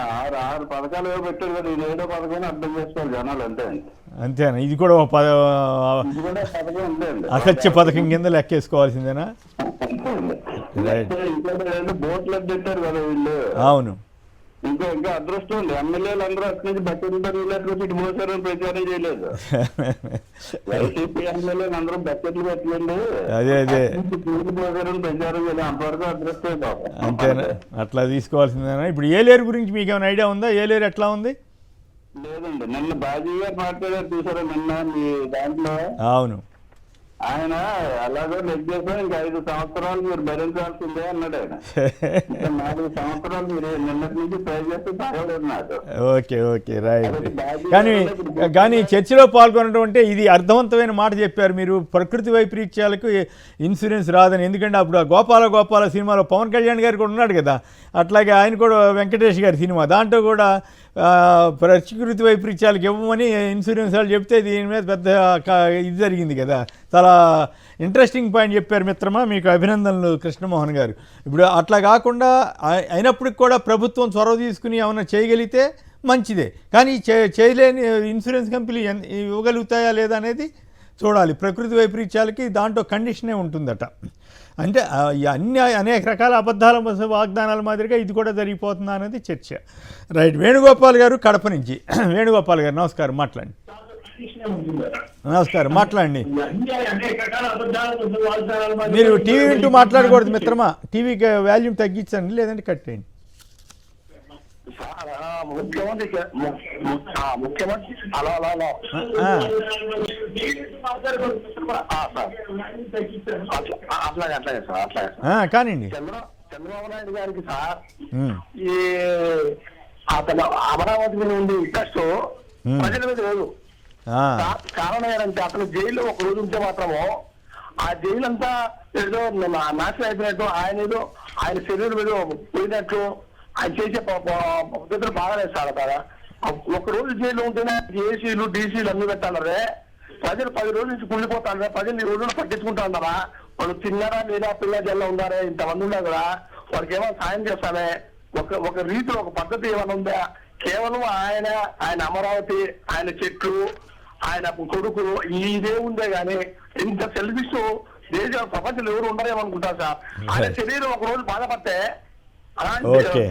6 పథకాలు ఏవో పెట్టారు కదా, ఇది ఏదో పథకం అర్థం చేసుకోవాలి జనాలు, అంతే అండి. అంతేనా? ఇది కూడా ఇది కూడా పథకం అంతే అండి. అసత్య పథకం కింద లెక్కేసుకోవాల్సిందేనా? ఇంట్లో బోట్లు పెట్టారు కదా వీళ్ళు. అవును. ఇంకా అదృష్టం ఉంది, ఎమ్మెల్యేలు అందరూ అక్కడి నుంచి బకెట్లు ఇటు మోసారని ప్రచారం చేయలేదు. వైసీపీ ఎమ్మెల్యేలు అందరూ బకెట్లు పెట్టండి, అదే మోసారని ప్రచారం చేయలేదు. అంతవరకు అదృష్టం పాపం. అంతేనా? అట్లా తీసుకోవాల్సిందేనా? ఇప్పుడు ఏలేరు గురించి మీకు ఏమైనా ఐడియా ఉందా? ఏలేరు ఎట్లా ఉంది? లేదండి, నిన్న బాజీ గారు మాట్లాడారు చూసారా నిన్న మీ దాంట్లో? అవును. ఆయన అలాగే నెగ్గేసా ఇంకా 5 సంవత్సరాలు మీరు భరించాల్సిందే అన్నాడు ఆయన. ఇంకా 4 సంవత్సరాలు మీరు నిన్నటి నుంచి ట్రై చేస్తే తాగలేదు నాకు. Okay, right. కానీ చర్చలో పాల్గొనడం అంటే ఇది అర్థవంతమైన మాట చెప్పారు మీరు. ప్రకృతి వైపరీత్యాలకు ఇన్సూరెన్స్ రాదని. ఎందుకంటే అప్పుడు ఆ గోపాల సినిమాలో పవన్ కళ్యాణ్ గారు కూడా ఉన్నాడు కదా, అట్లాగే ఆయన కూడా వెంకటేష్ గారి సినిమా దాంట్లో కూడా ప్రకృతి వైపరీత్యాలకు ఇవ్వమని ఇన్సూరెన్స్ వాళ్ళు చెప్తే దీని మీద పెద్ద ఇది జరిగింది కదా. చాలా ఇంట్రెస్టింగ్ పాయింట్ చెప్పారు మిత్రమా, మీకు అభినందనలు కృష్ణమోహన్ గారు. ఇప్పుడు అట్లా కాకుండా అయినప్పటికి కూడా ప్రభుత్వం చొరవ తీసుకుని ఏమైనా చేయగలిగితే మంచిదే, కానీ చేయలేని ఇన్సూరెన్స్ కంపెనీ ఇవ్వగలుగుతాయా లేదా అనేది చూడాలి. ప్రకృతి వైపరీత్యాలకి దాంట్లో కండిషనే ఉంటుందట. అంటే అన్ని అనేక రకాల అబద్ధాల వాగ్దానాల మాదిరిగా ఇది కూడా జరిగిపోతుందా అనేది చర్చ. రైట్. వేణుగోపాల్ గారు కడప నుంచి. వేణుగోపాల్ గారు నమస్కారం, మాట్లాడండి. నమస్కారం, మాట్లాడండి. మీరు టీవీ వింటూ మాట్లాడకూడదు మిత్రమా, టీవీకి వాల్యూమ్ తగ్గించండి లేదంటే కట్టేయండి. ముఖ్యమంత్రి కానివ్వండి. చంద్రబాబు నాయుడు గారికి సార్ ఈ అతను అమరావతి మీద ఉంది ఇంట్రెస్ట్ ప్రజల మీద లేదు. కారణం ఏంటంటే అతను జైల్లో ఒక రోజు ఉంటే మాత్రము ఆ జైలు అంతా ఏదో నాశనం అయిపోయినట్టు, ఆయన శరీరం మీద పోయినట్లు ఆయన చేసే పద్ధతులు బాగాలేదు సార్. కదా ఒక రోజు జైలు ఉంటేనే ఏసీలు డీసీలు అన్ని పెట్టాలరే, ప్రజలు 10 రోజుల నుంచి కుళ్ళిపోతారా? ప్రజలు ఈ రోజులు పట్టించుకుంటా ఉన్నారా? వాళ్ళు తిన్నారా లేదా, పిల్ల జల్ల ఉన్నారా, ఇంతమంది ఉన్నా కదా వాళ్ళకి ఏమైనా సాయం చేస్తానే ఒక రీతిలో ఒక పద్ధతి ఏమైనా ఉందా? కేవలం ఆయన అమరావతి, ఆయన చెట్లు, ఆయన కొడుకులు ఇదే ఉందే గానీ ఇంత సెల్ఫిష్ దేశ ప్రపంచంలో ఎవరు ఉండరేమనుకుంటారు సార్. ఆయన శరీరం ఒక రోజు బాధపడితే ఓకే,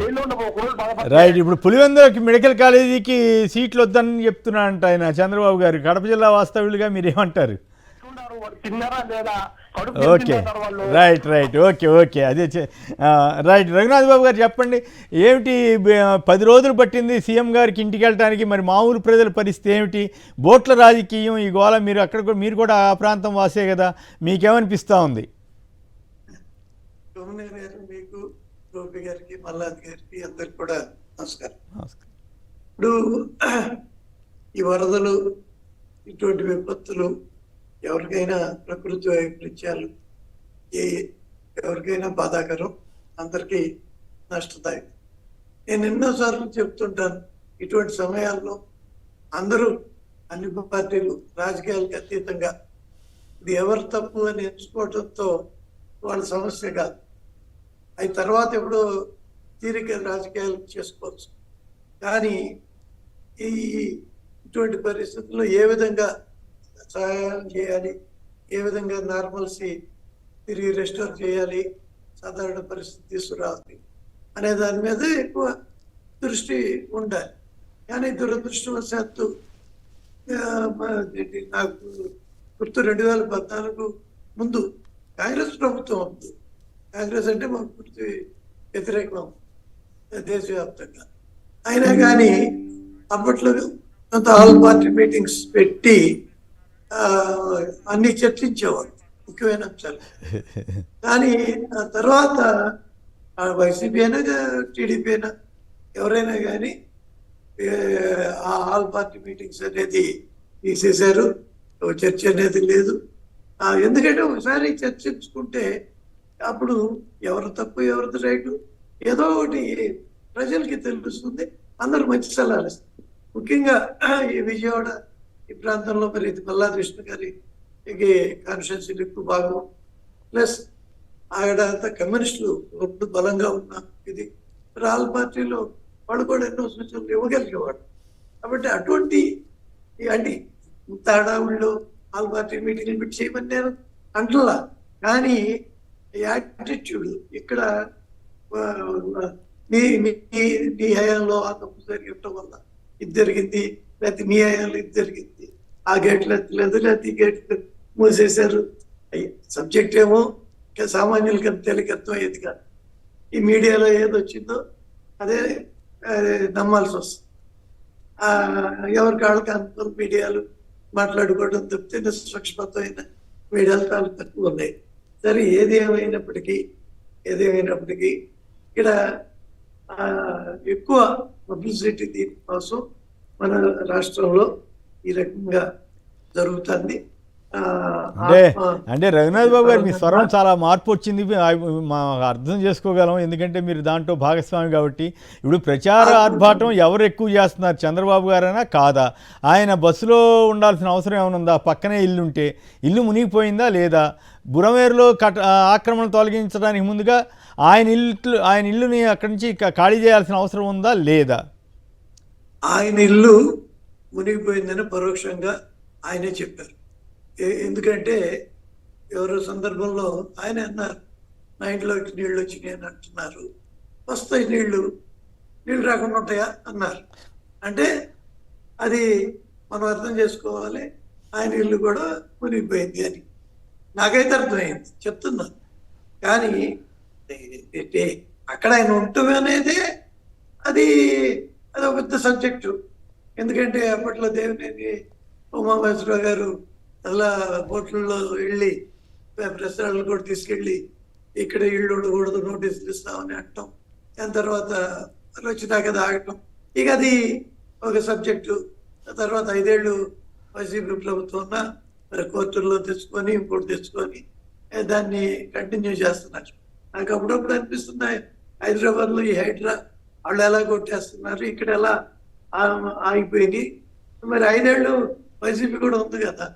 రైట్. ఇప్పుడు పులివెందులకి మెడికల్ కాలేజీకి సీట్లు వద్దని చెప్తున్నారంట ఆయన చంద్రబాబు గారు. కడప జిల్లా వాస్తవ్యులుగా మీరేమంటారు? Okay, right. ఓకే, అదే రైట్. రఘునాథ్ బాబు గారు చెప్పండి, ఏమిటి 10 రోజులు పట్టింది సీఎం గారికి ఇంటికి వెళ్ళడానికి, మరి మామూలు ప్రజల పరిస్థితి ఏమిటి? బోట్ల రాజకీయం ఈ గోళ, మీరు కూడా ఆ ప్రాంతం వాసే కదా, మీకేమనిపిస్తూ ఉంది? మీకు గోపి గారికి, మల్లాది గారికి అందరికి కూడా నమస్కారం. ఇప్పుడు ఈ వరదలు, ఇటువంటి విపత్తులు ఎవరికైనా ప్రకృతి వైపరీత్యాలు ఎవరికైనా బాధాకరం, అందరికీ నష్టదాయకం. నేను ఎన్నోసార్లు చెప్తుంటాను, ఇటువంటి సమయాల్లో అందరూ అన్ని పార్టీలు రాజకీయాలకు అతీతంగా ఇది ఎవరు తప్పు అని ఎంచుకోవడంతో వాళ్ళ సమస్య కాదు. అవి తర్వాత ఎప్పుడో తీరిక రాజకీయాలు చేసుకోవచ్చు. కానీ ఈ ఇటువంటి పరిస్థితుల్లో ఏ విధంగా సహాయం చేయాలి, ఏ విధంగా నార్మల్సీ తిరిగి రెస్టోర్ చేయాలి, సాధారణ పరిస్థితి తీసుకురావాలి అనే దాని మీద ఎక్కువ దృష్టి ఉండాలి. కానీ దురదృష్టవశాత్తు నాకు గుర్తు 2014 ముందు కాంగ్రెస్ ప్రభుత్వం ఉంది. కాంగ్రెస్ అంటే మాకు పూర్తి వ్యతిరేకం దేశవ్యాప్తంగా. అయినా కానీ అప్పట్లో కొంత ఆల్ పార్టీ మీటింగ్స్ పెట్టి అన్ని చర్చించేవారు ముఖ్యమైన అంశాలు. కానీ ఆ తర్వాత వైసీపీ అయినా టీడీపీ అయినా ఎవరైనా కానీ ఆ ఆల్ పార్టీ మీటింగ్స్ అనేది తీసేశారు. చర్చ అనేది లేదు. ఎందుకంటే ఒకసారి చర్చించుకుంటే అప్పుడు ఎవరు తప్పు ఎవరిది రైటు ఏదో ఒకటి ప్రజలకి తెలుస్తుంది. అందరూ మంచి సలహాలు ఇస్తారు. ముఖ్యంగా ఈ విజయవాడ ఈ ప్రాంతంలో మరి మల్లాది విష్ణు గారి కాన్స్టిట్యున్సీ ఎక్కువ భాగం, ప్లస్ ఆవిడ అంతా కమ్యూనిస్టులు ఒప్పుడు బలంగా ఉన్న ఇది ఆల్ పార్టీలో వాళ్ళు కూడా ఎన్నో సూచనలు ఇవ్వగలిగేవాడు. కాబట్టి అటువంటి అంటే తాడావుళ్ళు ఆల్ పార్టీ మీటింగ్లు పెట్టి చేయమని నేను అంటలా. కానీ యాటిట్యూడ్ ఇక్కడ నీ హయాంలో ఆ తప్పు జరిగటం వల్ల ఇది జరిగింది, లేకపోతే నీ హయాంలో ఇది జరిగింది, ఆ గేట్లు ఎత్తలేదు, లేకపోతే ఈ గేట్లు మూసేశారు. సబ్జెక్ట్ ఏమో సామాన్యులకి అంత తేలికత్వం అయ్యేది కాదు. ఈ మీడియాలో ఏది వచ్చిందో అదే నమ్మాల్సి వస్తుంది. ఎవరికి వాళ్ళకి అనుకూల మీడియాలు మాట్లాడుకోవడం తప్పితే నిష్పక్షపాతమైన మీడియాలు చాలా తక్కువ ఉన్నాయి. సరే ఏది ఏమైనప్పటికీ ఇక్కడ ఎక్కువ పబ్లిసిటీ దీనికోసం మన రాష్ట్రంలో ఈ రకంగా జరుగుతుంది. అంటే రఘునాథ్ బాబు గారు మీ స్వరం చాలా మార్పు వచ్చింది, మా అర్థం చేసుకోగలం. ఎందుకంటే మీరు దాంట్లో భాగస్వామి కాబట్టి. ఇప్పుడు ప్రచార ఆర్భాటం ఎవరు ఎక్కువ చేస్తున్నారు, చంద్రబాబు గారైనా కాదా? ఆయన బస్సులో ఉండాల్సిన అవసరం ఏమైనా ఉందా? పక్కనే ఇల్లు ఉంటే ఇల్లు మునిగిపోయిందా లేదా? బురమేరులో ఆక్రమణ తొలగించడానికి ముందుగా ఆయన ఇల్లుని అక్కడి నుంచి ఖాళీ చేయాల్సిన అవసరం ఉందా లేదా? ఆయన ఇల్లు మునిగిపోయిందని పరోక్షంగా ఆయనే చెప్పారు. ఎందుకంటే ఎవరో సందర్భంలో ఆయన అన్నారు, నా ఇంట్లోకి నీళ్ళు వచ్చినాయి అని అంటున్నారు. వస్తాయి నీళ్లు రాకుండా ఉంటాయా అన్నారు. అంటే అది మనం అర్థం చేసుకోవాలి, ఆయన ఇల్లు కూడా మునిగిపోయింది అని నాకైతే అర్థమైంది, చెప్తున్నాను. కానీ అక్కడ ఆయన ఉండటం అనేది అది ఒక పెద్ద సబ్జెక్టు. ఎందుకంటే అప్పట్లో దేవినేని ఉమామహేశ్వరరావు గారు అలా బోట్లలో వెళ్ళి ప్రసారాలు కూడా తీసుకెళ్ళి ఇక్కడ ఇళ్ళు ఉండకూడదు నోటీసులు ఇస్తామని అంటాం. దాని తర్వాత వచ్చినాక అది ఆగటం, ఇక అది ఒక సబ్జెక్టు. తర్వాత 5 ఏళ్ళు వైసీపీ ప్రభుత్వం ఉన్న మరి కోర్టుల్లో తెచ్చుకొని ఇంకోటి తెచ్చుకొని దాన్ని కంటిన్యూ చేస్తున్నారు. నాకు అప్పుడప్పుడు అనిపిస్తున్నాయి, హైదరాబాద్లో ఈ హైడ్రా వాళ్ళు ఎలా కొట్టేస్తున్నారు, ఇక్కడ ఎలా ఆగిపోయింది. మరి 5 ఏళ్ళు వైసీపీ కూడా ఉంది కదా,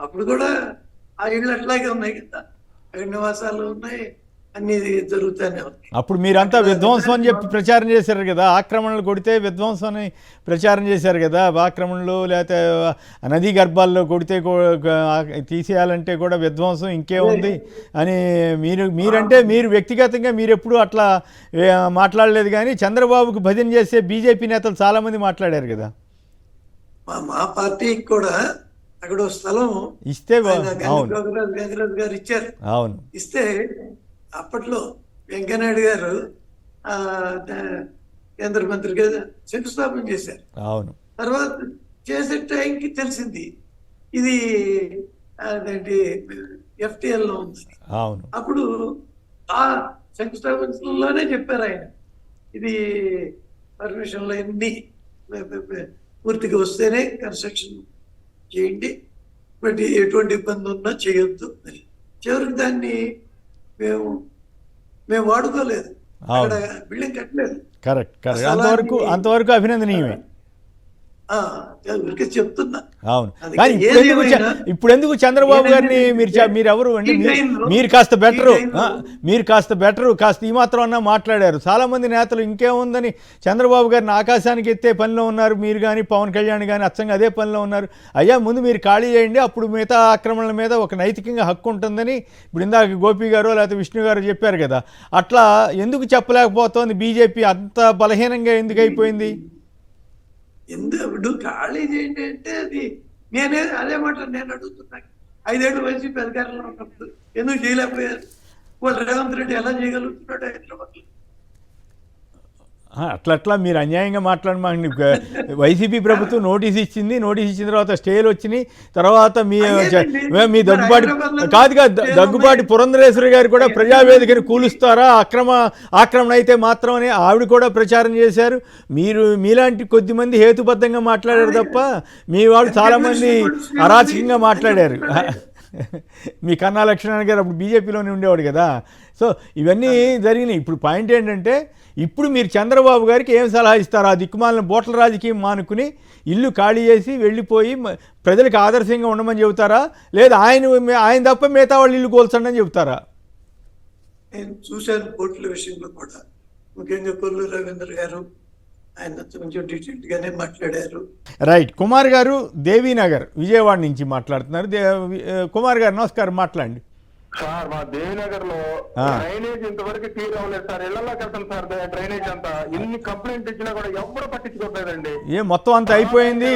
అప్పుడు కూడా ఆ ఇళ్ళు అట్లాగే ఉన్నాయి కదా, అక్కడ నివాసాలు ఉన్నాయి, అన్ని జరుగుతూనే ఉన్నాయి. అప్పుడు మీరంతా విధ్వంసం అని చెప్పి ప్రచారం చేశారు కదా, ఆక్రమణలు కొడితే విధ్వంసం అని ప్రచారం చేశారు కదా. ఆక్రమణలు లేకపోతే నదీ గర్భాల్లో కొడితే తీసేయాలంటే కూడా విధ్వంసం ఇంకే ఉంది అని మీరు వ్యక్తిగతంగా మీరు ఎప్పుడు అట్లా మాట్లాడలేదు. కానీ చంద్రబాబుకు భజన చేసే బీజేపీ నేతలు చాలామంది మాట్లాడారు కదా. మా పార్టీకి కూడా అక్కడ స్థలం ఇస్తే గంగరాజు గారు ఇచ్చారు. అవును, ఇస్తే అప్పట్లో వెంకయ్యనాయుడు గారు కేంద్ర మంత్రిగా శంకుస్థాపన చేశారు. అవును, తర్వాత చేసే టైంకి తెలిసింది ఇది అదేంటి FTL లో ఉంది. అవును, అప్పుడు ఆ శంకుస్థాపనలోనే చెప్పారు ఆయన, ఇది పర్మిషన్లు అన్ని పూర్తిగా వస్తేనే కన్స్ట్రక్షన్ చేయండి, బట్ ఎటువంటి ఇబ్బంది ఉన్నా చేయొద్దు అని. చివరికి దాన్ని మేము వాడుకోలేదు, అక్కడ బిల్డింగ్ కట్టలేదు. కరెక్ట్. అంతవరకు అభినందనీయమే. ఊరికే చెప్తున్నా. అవును, అది కానీ ఏది ఏమైనా ఇప్పుడు ఎందుకు చంద్రబాబు గారిని మీరు ఎవరు అండి, మీరు కాస్త బెటరు, మీరు కాస్త బెటరు, కాస్త ఈ మాత్రం అన్నా మాట్లాడారు. చాలామంది నేతలు ఇంకేముందని చంద్రబాబు గారిని ఆకాశానికి ఎత్తే పనిలో ఉన్నారు. మీరు కానీ పవన్ కళ్యాణ్ కానీ అచ్చంగా అదే పనిలో ఉన్నారు. అయ్యా ముందు మీరు ఖాళీ చేయండి, అప్పుడు మిగతా ఆక్రమణల మీద ఒక నైతికంగా హక్కు ఉంటుందని ఇప్పుడు ఇందాక గోపి గారు లేకపోతే విష్ణు గారు చెప్పారు కదా. అట్లా ఎందుకు చెప్పలేకపోతోంది బీజేపీ? అంత బలహీనంగా ఎందుకు అయిపోయింది? ఎందుకు ఖాళీ చేయండి అంటే అది నేనే అదే మాట నేను అడుగుతున్నా. 5 ఏళ్ళు వైసీపీ అధికారంలో ఉన్నప్పుడు ఎందుకు చేయలేకపోయారు? వాళ్ళు రేవంత్ రెడ్డి ఎలా చేయగలుగుతున్నాడు హైదరాబాద్లో? అట్లా మీరు అన్యాయంగా మాట్లాడమండి. వైసీపీ ప్రభుత్వం నోటీస్ ఇచ్చింది, నోటీస్ ఇచ్చిన తర్వాత స్టేలు వచ్చినాయి, తర్వాత మీ దగ్గుబాటి పురంధరేశ్వరి గారు కూడా ప్రజావేదికను కూలుస్తారా ఆక్రమణ అయితే మాత్రం అని ఆవిడ కూడా ప్రచారం చేశారు. మీలాంటి కొద్దిమంది హేతుబద్ధంగా మాట్లాడారు తప్ప మీ వాళ్ళు చాలామంది అరాచకంగా మాట్లాడారు. మీ కన్నా లక్ష్మణ్ గారు అప్పుడు బీజేపీలోనే ఉండేవాడు కదా. సో ఇవన్నీ జరిగినాయి. ఇప్పుడు పాయింట్ ఏంటంటే ఇప్పుడు మీరు చంద్రబాబు గారికి ఏం సలహా ఇస్తారు? ఆ దిక్కుమాలిన బోట్ల రాజకీయం మానుకుని ఇల్లు ఖాళీ చేసి వెళ్ళిపోయి ప్రజలకు ఆదర్శంగా ఉండమని చెబుతారా, లేదా ఆయన తప్ప మిగతా వాళ్ళు ఇల్లు కోల్చండి అని చెబుతారా? నేను చూశాను బోట్ల విషయంలో కూడా, ముఖ్యంగా కొల్లు రవీంద్ర గారు ఆయన కొంచెం డీటెయిల్డ్ గానే మాట్లాడారు. రైట్. కుమార్ గారు దేవీనగర్ విజయవాడ నుంచి మాట్లాడుతున్నారు. కుమార్ గారు నమస్కారం, మాట్లాడండి. సార్ మా దేవినగర్ లో డ్రైనేజ్ ఇంతవరకు క్లియర్ అవ్వలేదు సార్. ఇళ్లలోకి వెళ్తాం సార్ డ్రైనేజ్ అంతా. ఎన్ని కంప్లైంట్ ఇచ్చినా కూడా ఎవరు పట్టించుకోలేదండి. మొత్తం అంతా అయిపోయింది,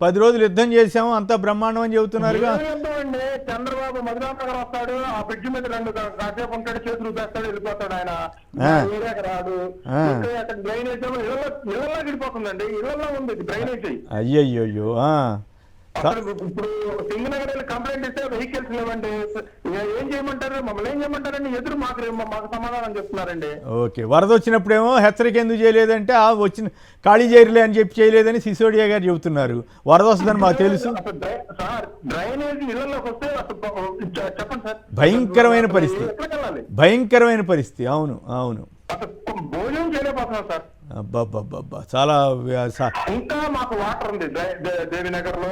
10 రోజులు యుద్ధం చేసాము, అంతా బ్రహ్మాండం అని చెబుతున్నారుగా. అండి చంద్రబాబు మధురానగర్ వస్తాడు, ఆ బ్రిడ్జ్ మీద 2 కాసేపు ఉంటాడు, చేతులు తెస్తాడు, వెళ్ళిపోతాడు. ఆయన రాడు. అక్కడ డ్రైనేజ్ ఇళ్లలో గడిపోతుందండి. ఇళ్లలో ఉంది డ్రైనేజ్. అయ్యయ్యో. ఇప్పుడు సింగనగర్ కంప్లైంట్ ఇస్తే వెహికల్స్ లేవండి. ఏం చేయమంటారు? మమ్మల్ని ఏం చేయమంటారండి? ఎదురు మాకు సమాధానం చెప్తున్నారండి. ఓకే, వరద వచ్చినప్పుడేమో హెచ్చరిక ఎందుకు చేయలేదంటే వచ్చిన ఖాళీ చేయలే అని చెప్పి చేయలేదని సిసోడియా గారు చెబుతున్నారు. వరద వస్తుందని మాకు తెలుసు. సార్ డ్రైనేజ్ ఇళ్లలోకి వస్తే చెప్పండి సార్, భయంకరమైన పరిస్థితి, భయంకరమైన పరిస్థితి. అవును అవును, భోజనం చేయలేకపోతున్నాం సార్. అబ్బా చాలా. ఇంకా మాకు వాటర్ ఉంది దేవినగర్ లో,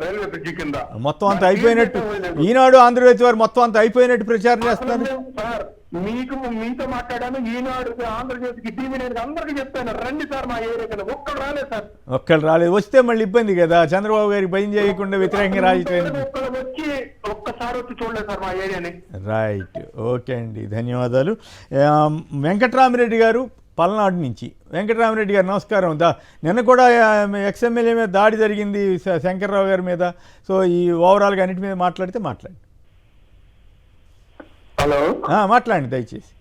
రైల్వే బ్రిడ్జి కింద. మొత్తం అంతా అయిపోయినట్టు ఈనాడు ఆంధ్రజ్యోతి వారు మొత్తం అంతా అయిపోయినట్టు ప్రచారం చేస్తున్నారు సార్. మీతో మాట్లాడాను, ఈనాడు ఆంధ్రజ్యోతికి, టీవీ నేను అందరికీ చెప్తాను, రండి సార్ మా ఏరియా. ఒక్కడు రాలేదు సార్. ఒక్కడు రాలేదు. వస్తే మళ్ళీ ఇబ్బంది కదా, చంద్రబాబు గారికి భయం చేయకుండా వ్యతిరేకంగా రాజకీయం. వచ్చి ఒక్కసారి వచ్చి చూడలేదు సార్ మా ఏరియాని. రైట్, ఓకే అండి, ధన్యవాదాలు. వెంకట్రామిరెడ్డి గారు పల్నాడు నుంచి. వెంకటరామరెడ్డి గారు నమస్కారం. నిన్న కూడా ఎక్స్ఎమ్మెల్యే మీద దాడి జరిగింది శంకర్రావు గారి మీద. సో ఈ ఓవరాల్గా అన్నిటి మీద మాట్లాడితే మాట్లాడండి. హలో, మాట్లాడండి దయచేసి.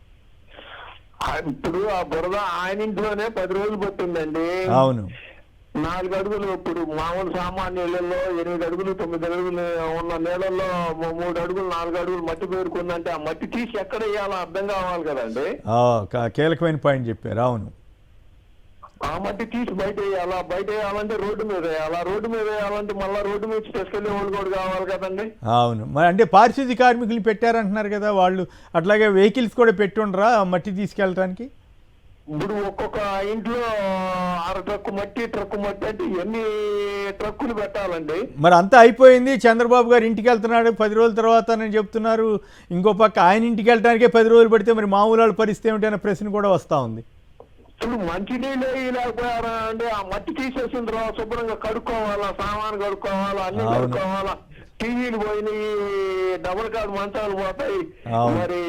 ఇప్పుడు ఆ బురద ఆయన ఇంట్లోనే 10 రోజులు పట్టిందండి. అవును, 4 అడుగులు. ఇప్పుడు మామూలు సామాన్య ఇళ్లలో 8 అడుగులు 9 అడుగులు ఉన్న నీళ్ళల్లో 3 అడుగులు 4 అడుగులు మట్టి పేరుకుందంటే ఆ మట్టి తీసి ఎక్కడ వేయాలో అర్థం కావాలి కదండి. కీలకమైన పాయింట్ చెప్పారు. అవును, ఆ మట్టి తీసి బయట వేయాలా? బయట వేయాలంటే రోడ్డు మీద వేయాలా? రోడ్డు మీద వేయాలంటే మళ్ళీ రోడ్డు మీద తీసుకెళ్లే వాళ్ళు కూడా కావాలి కదండి. అవును, మరి అంటే పారిశుద్ధ్య కార్మికులు పెట్టారంటున్నారు కదా, వాళ్ళు అట్లాగే వెహికల్స్ కూడా పెట్టుండరా మట్టి తీసుకెళ్ళడానికి? ఇప్పుడు ఒక్కొక్క ఇంట్లో 6 ట్రక్కు మట్టి, ట్రక్కు మట్టి అంటే ఎన్ని ట్రక్కులు పెట్టాలండి? మరి అంతా అయిపోయింది. చంద్రబాబు గారు ఇంటికి వెళ్తున్నాడు 10 రోజుల తర్వాత అని చెప్తున్నారు. ఇంకో పక్క ఆయన ఇంటికి వెళ్ళడానికే 10 రోజులు పడితే మరి మామూలు వాళ్ళ పరిస్థితి ఏమిటనే ప్రశ్న కూడా వస్తూ ఉంది. ఇప్పుడు మంచినీళ్ళు లేకపోయారా అండి? ఆ మట్టి తీసేసిన తర్వాత శుభ్రంగా కడుక్కోవాలా, సామాను కడుక్కోవాలా, అన్ని కడుక్కోవాలా. టీవీలు పోయినాయి, డబుల్ కార్ మంచాలు పోతాయి, మరి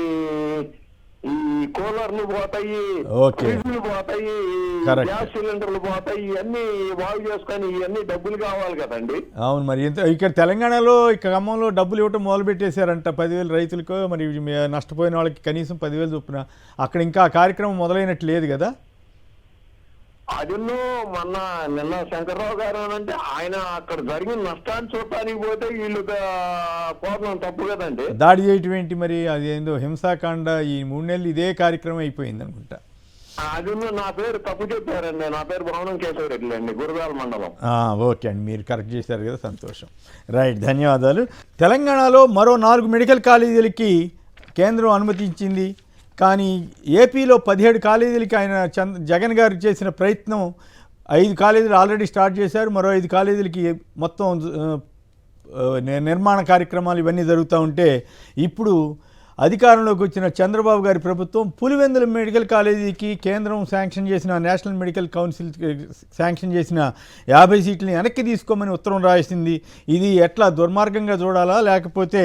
ఈ కూలర్లు పోతాయి, ఫ్రిడ్జ్లు పోతాయి, గ్యాస్ సిలిండర్లు పోతాయి. ఇవన్నీ బాగు చేసుకొని ఇవన్నీ డబ్బులు కావాలి కదండి. అవును, మరి ఇక్కడ తెలంగాణలో ఖమ్మంలో డబ్బులు ఇవ్వటం మొదలు పెట్టేశారంట 10,000 రైతులకు. మరి నష్టపోయిన వాళ్ళకి కనీసం 10,000 చొప్పున. అక్కడ ఇంకా కార్యక్రమం మొదలైనట్టు లేదు కదా. అదిలో నిన్న శంకర్రావు గారు అంటే ఆయన అక్కడ జరిగిన నష్టాన్ని చూడటానికి పోతే వీళ్ళు పోవడం తప్పు కదండి. దాడి చేయటం ఏంటి మరి? అదేందో హింసాకాండ ఈ 3 నెలలు ఇదే కార్యక్రమం అయిపోయింది అనుకుంటా. అది నా పేరు తప్పు చెప్పారండి. నా పేరు భవనం కేశవరెడ్డి అండి, గురజాల మండలం. ఓకే అండి, మీరు కరెక్ట్ చేశారు కదా, సంతోషం. రైట్, ధన్యవాదాలు. తెలంగాణలో మరో 4 మెడికల్ కాలేజీలకి కేంద్రం అనుమతించింది. కానీ ఏపీలో 17 కాలేజీలకి ఆయన జగన్ గారు చేసిన ప్రయత్నం 5 కాలేజీలు ఆల్రెడీ స్టార్ట్ చేశారు. మరో 5 కాలేజీలకి మొత్తం నిర్మాణ కార్యక్రమాలు ఇవన్నీ జరుగుతూ ఉంటే ఇప్పుడు అధికారంలోకి వచ్చిన చంద్రబాబు గారి ప్రభుత్వం పులివెందుల మెడికల్ కాలేజీకి కేంద్రం శాంక్షన్ చేసిన, నేషనల్ మెడికల్ కౌన్సిల్ శాంక్షన్ చేసిన 50 సీట్లని వెనక్కి తీసుకోమని ఉత్తరం రాసింది. ఇది ఎట్లా దుర్మార్గంగా చూడాలా లేకపోతే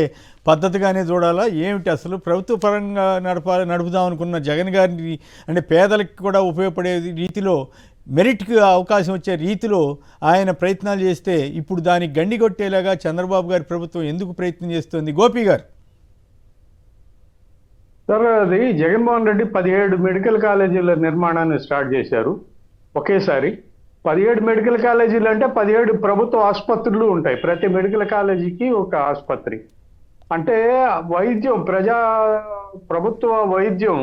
పద్ధతిగానే చూడాలా? ఏమిటి అసలు? ప్రభుత్వ పరంగా నడుపుదాం అనుకున్న జగన్ గారిని అంటే పేదలకు కూడా ఉపయోగపడే రీతిలో, మెరిట్కి అవకాశం వచ్చే రీతిలో ఆయన ప్రయత్నాలు చేస్తే ఇప్పుడు దానికి గండి కొట్టేలాగా చంద్రబాబు గారి ప్రభుత్వం ఎందుకు ప్రయత్నం చేస్తుంది? గోపి గారు. సార్, అది జగన్మోహన్ రెడ్డి 17 మెడికల్ కాలేజీల నిర్మాణాన్ని స్టార్ట్ చేశారు ఒకేసారి. 17 మెడికల్ కాలేజీలు అంటే 17 ప్రభుత్వ ఆసుపత్రులు ఉంటాయి. ప్రతి మెడికల్ కాలేజీకి ఒక ఆసుపత్రి. అంటే వైద్యం, ప్రభుత్వ వైద్యం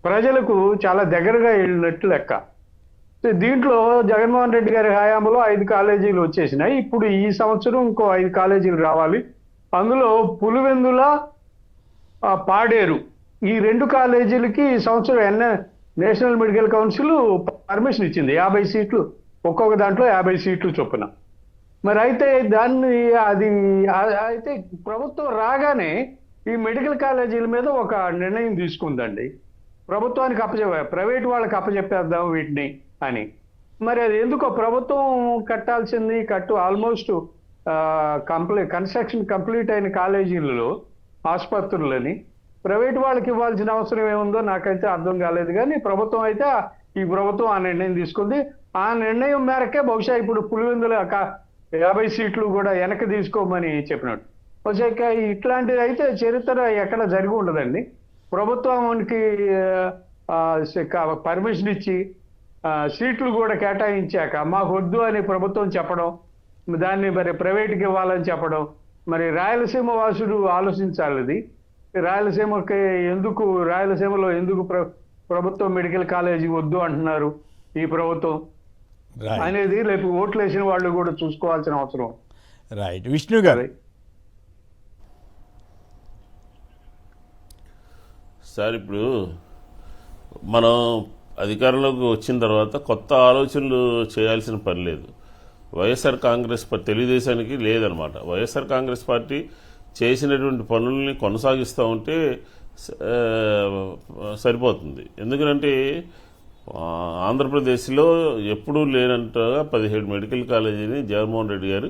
ప్రజలకు చాలా దగ్గరగా వెళ్ళినట్టు లెక్క. దీంట్లో జగన్మోహన్ రెడ్డి గారి హయాంలో 5 కాలేజీలు వచ్చేసినాయి. ఇప్పుడు ఈ సంవత్సరం ఇంకో 5 కాలేజీలు రావాలి. అందులో పులివెందుల, పాడేరు ఈ 2 కాలేజీలకి ఈ సంవత్సరం నేషనల్ మెడికల్ కౌన్సిల్ పర్మిషన్ ఇచ్చింది. 50 సీట్లు, ఒక్కొక్క దాంట్లో 50 సీట్లు చొప్పున. మరి అయితే అయితే ప్రభుత్వం రాగానే ఈ మెడికల్ కాలేజీల మీద ఒక నిర్ణయం తీసుకుందండి. ప్రభుత్వానికి ప్రైవేట్ వాళ్ళకి అప్పచెప్పేద్దాం వీటిని అని. మరి అది ఎందుకో ప్రభుత్వం కట్టాల్సింది ఆల్మోస్ట్ కన్స్ట్రక్షన్ కంప్లీట్ అయిన కాలేజీలలో ఆసుపత్రులని ప్రైవేట్ వాళ్ళకి ఇవ్వాల్సిన అవసరం ఏముందో నాకైతే అర్థం కాలేదు. కానీ ప్రభుత్వం అయితే ఈ ప్రభుత్వం ఆ నిర్ణయం తీసుకుంది. ఆ నిర్ణయం మేరకే బహుశా ఇప్పుడు పులివెందుల 50 సీట్లు కూడా వెనక్కి తీసుకోమని చెప్పినట్టు. బహుశా ఇట్లాంటిది అయితే చరిత్ర ఎక్కడ జరిగి ఉండదండి. ప్రభుత్వానికి పర్మిషన్ ఇచ్చి సీట్లు కూడా కేటాయించాక మాకు వద్దు అని ప్రభుత్వం చెప్పడం, దాన్ని మరి ప్రైవేట్కి ఇవ్వాలని చెప్పడం, మరి రాయలసీమ వాసుడు ఆలోచించాలి. ఇది రాయలసీమలో ఎందుకు ప్రభుత్వం మెడికల్ కాలేజీ వద్దు అంటున్నారు ఈ ప్రభుత్వం అనేది రేపు ఓట్లు వేసిన వాళ్ళు కూడా చూసుకోవాల్సిన అవసరం. రైట్. విష్ణు గారు. సార్, ఇప్పుడు మనం అధికారంలోకి వచ్చిన తర్వాత కొత్త ఆలోచనలు చేయాల్సిన పని లేదు. వైఎస్ఆర్ కాంగ్రెస్ తెలుగుదేశానికి లేదనమాట. వైఎస్ఆర్ కాంగ్రెస్ పార్టీ చేసినటువంటి పనుల్ని కొనసాగిస్తూ ఉంటే సరిపోతుంది. ఎందుకంటే ఆంధ్రప్రదేశ్లో ఎప్పుడూ లేనంతగా 17 మెడికల్ కాలేజీని జగన్మోహన్ రెడ్డి గారు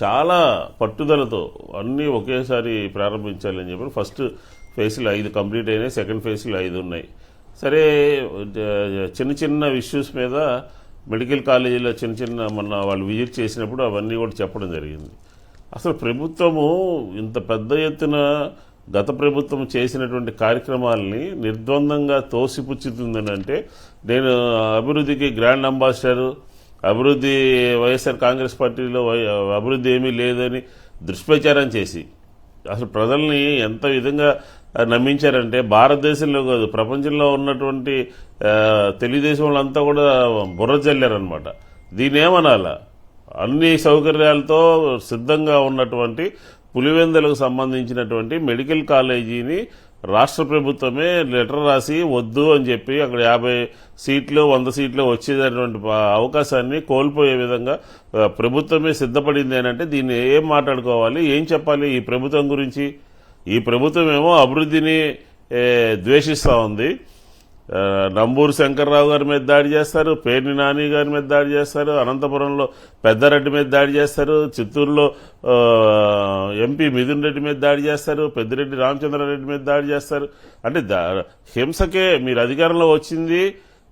చాలా పట్టుదలతో అన్నీ ఒకేసారి ప్రారంభించాలని చెప్పి ఫస్ట్ ఫేజ్లు 5 కంప్లీట్ అయినాయి, సెకండ్ ఫేజ్లు 5 ఉన్నాయి. సరే, చిన్న చిన్న ఇష్యూస్ మీద మెడికల్ కాలేజీలో మొన్న వాళ్ళు విజిట్ చేసినప్పుడు అవన్నీ కూడా చెప్పడం జరిగింది. అసలు ప్రభుత్వము ఇంత పెద్ద ఎత్తున గత ప్రభుత్వం చేసినటువంటి కార్యక్రమాలని నిర్ద్వందంగా తోసిపుచ్చుతుందని అంటే, నేను అభివృద్ధికి గ్రాండ్ అంబాసిడర్, అభివృద్ధి వైఎస్ఆర్ కాంగ్రెస్ పార్టీలో అభివృద్ధి ఏమీ లేదని దుష్ప్రచారం చేసి అసలు ప్రజల్ని ఎంత విధంగా నమ్మించారంటే, భారతదేశంలో కాదు ప్రపంచంలో ఉన్నటువంటి తెలుగుదేశం వాళ్ళంతా కూడా బుర్ర జల్లారనమాట. దీని ఏమనాలా? అన్ని సౌకర్యాలతో సిద్ధంగా ఉన్నటువంటి పులివెందులకు సంబంధించినటువంటి మెడికల్ కాలేజీని రాష్ట్ర ప్రభుత్వమే లెటర్ రాసి వద్దు అని చెప్పి అక్కడ 50 సీట్లు 100 సీట్లు వచ్చేటటువంటి అవకాశాన్ని కోల్పోయే విధంగా ప్రభుత్వమే సిద్ధపడింది అని అంటే దీన్ని ఏం మాట్లాడుకోవాలి, ఏం చెప్పాలి ఈ ప్రభుత్వం గురించి? ఈ ప్రభుత్వం ఏమో అభివృద్ధిని ద్వేషిస్తూ ఉంది. నంబూరు శంకర్రావు గారి మీద దాడి చేస్తారు, పేర్ని నాని గారి మీద దాడి చేస్తారు, అనంతపురంలో పెద్దారెడ్డి మీద దాడి చేస్తారు, చిత్తూరులో ఎంపీ మిథున్ రెడ్డి మీద దాడి చేస్తారు, పెద్దిరెడ్డి రామచంద్రారెడ్డి మీద దాడి చేస్తారు. అంటే హింసకే మీరు అధికారంలో వచ్చింది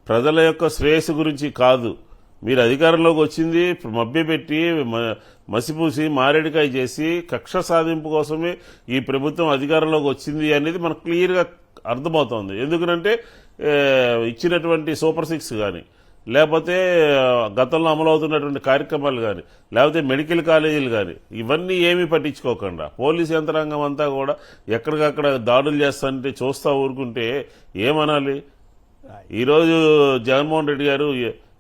ప్రజల యొక్క శ్రేయస్సు గురించి కాదు. మీరు అధికారంలోకి వచ్చింది మభ్యపెట్టి మసిపూసి మారేడికాయ చేసి కక్ష సాధింపు కోసమే ఈ ప్రభుత్వం అధికారంలోకి వచ్చింది అనేది మనకు క్లియర్గా అర్థమవుతోంది. ఎందుకంటే ఇచ్చినటువంటి సూపర్ 6 కానీ, లేకపోతే గతంలో అమలవుతున్నటువంటి కార్యక్రమాలు కానీ, లేకపోతే మెడికల్ కాలేజీలు కానీ, ఇవన్నీ ఏమీ పట్టించుకోకుండా పోలీస్ యంత్రాంగం అంతా కూడా ఎక్కడికక్కడ దాడులు చేస్తానంటే చూస్తా ఊరుకుంటే ఏమనాలి? ఈరోజు జగన్మోహన్ రెడ్డి గారు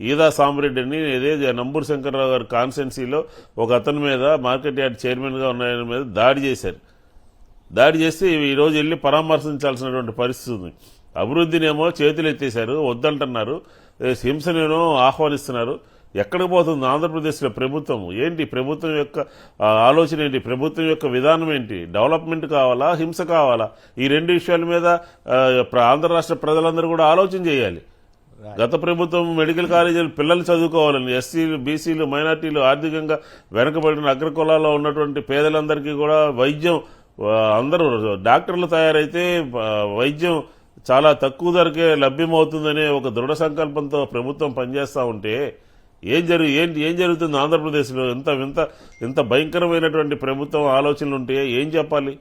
ఈదా సాంబరెడ్డి అని ఏదే నంబూరు శంకర్రావు గారి కాన్స్టిట్యున్సీలో ఒక అతని మీద మార్కెట్ యార్డ్ చైర్మన్గా ఉన్న ఆయన మీద దాడి చేశారు. దాడి చేస్తే ఈరోజు వెళ్ళి పరామర్శించాల్సినటువంటి పరిస్థితి ఉంది. అభివృద్ధినేమో చేతులు ఎత్తేశారు, వద్దంటున్నారు, హింసనేమో ఆహ్వానిస్తున్నారు. ఎక్కడికి పోతుంది ఆంధ్రప్రదేశ్లో ప్రభుత్వం? ఏంటి ప్రభుత్వం యొక్క ఆలోచన ఏంటి? ప్రభుత్వం యొక్క విధానం ఏంటి? డెవలప్మెంట్ కావాలా, హింస కావాలా? ఈ రెండు విషయాల మీద ఆంధ్ర రాష్ట్ర ప్రజలందరూ కూడా ఆలోచన చేయాలి. గత ప్రభుత్వం మెడికల్ కాలేజీలు పిల్లలు చదువుకోవాలని, ఎస్సీలు, బీసీలు, మైనార్టీలు, ఆర్థికంగా వెనుకబడిన అగ్రకులాల్లో ఉన్నటువంటి పేదలందరికీ కూడా వైద్యం, అందరూ డాక్టర్లు తయారైతే వైద్యం చాలా తక్కువ ధరకే లభ్యమవుతుందనే ఒక దృఢ సంకల్పంతో ప్రభుత్వం పనిచేస్తూ ఉంటే ఏం జరుగుతుంది ఆంధ్రప్రదేశ్లో? ఇంత భయంకరమైనటువంటి ప్రభుత్వం ఆలోచనలు ఉంటే ఏం చెప్పాలి,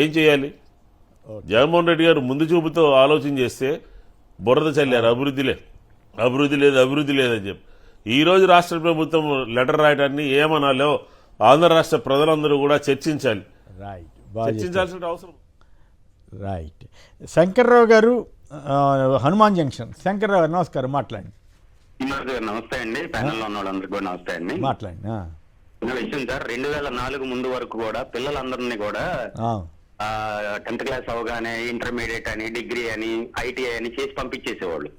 ఏం చేయాలి? జగన్మోహన్ రెడ్డి గారు ముందు చూపుతో ఆలోచన చేస్తే బురద చల్లారు. అభివృద్ధి లేదని చెప్పి ఈ రోజు రాష్ట్ర ప్రభుత్వం లెటర్ రాయడాన్ని ఏమనాలో ఆంధ్ర రాష్ట్ర ప్రజలందరూ కూడా చర్చించాలి. చర్చించాల్సిన అవసరం. రైట్. శంకర్రావు గారు, హనుమాన్ జంక్షన్. శంకర్రావు గారు నమస్కారం, మాట్లాడండి. నమస్తే అండి. ప్యానెల్లో ఉన్న వాళ్ళందరికీ కూడా నమస్తే అండి. మాట్లాడండి. విషయం సార్, 2004 ముందు వరకు కూడా పిల్లలందరినీ కూడా 10th క్లాస్ అవగానే ఇంటర్మీడియట్ అని, డిగ్రీ అని, ఐటీఐ అని చేసి పంపించేసేవాళ్ళు.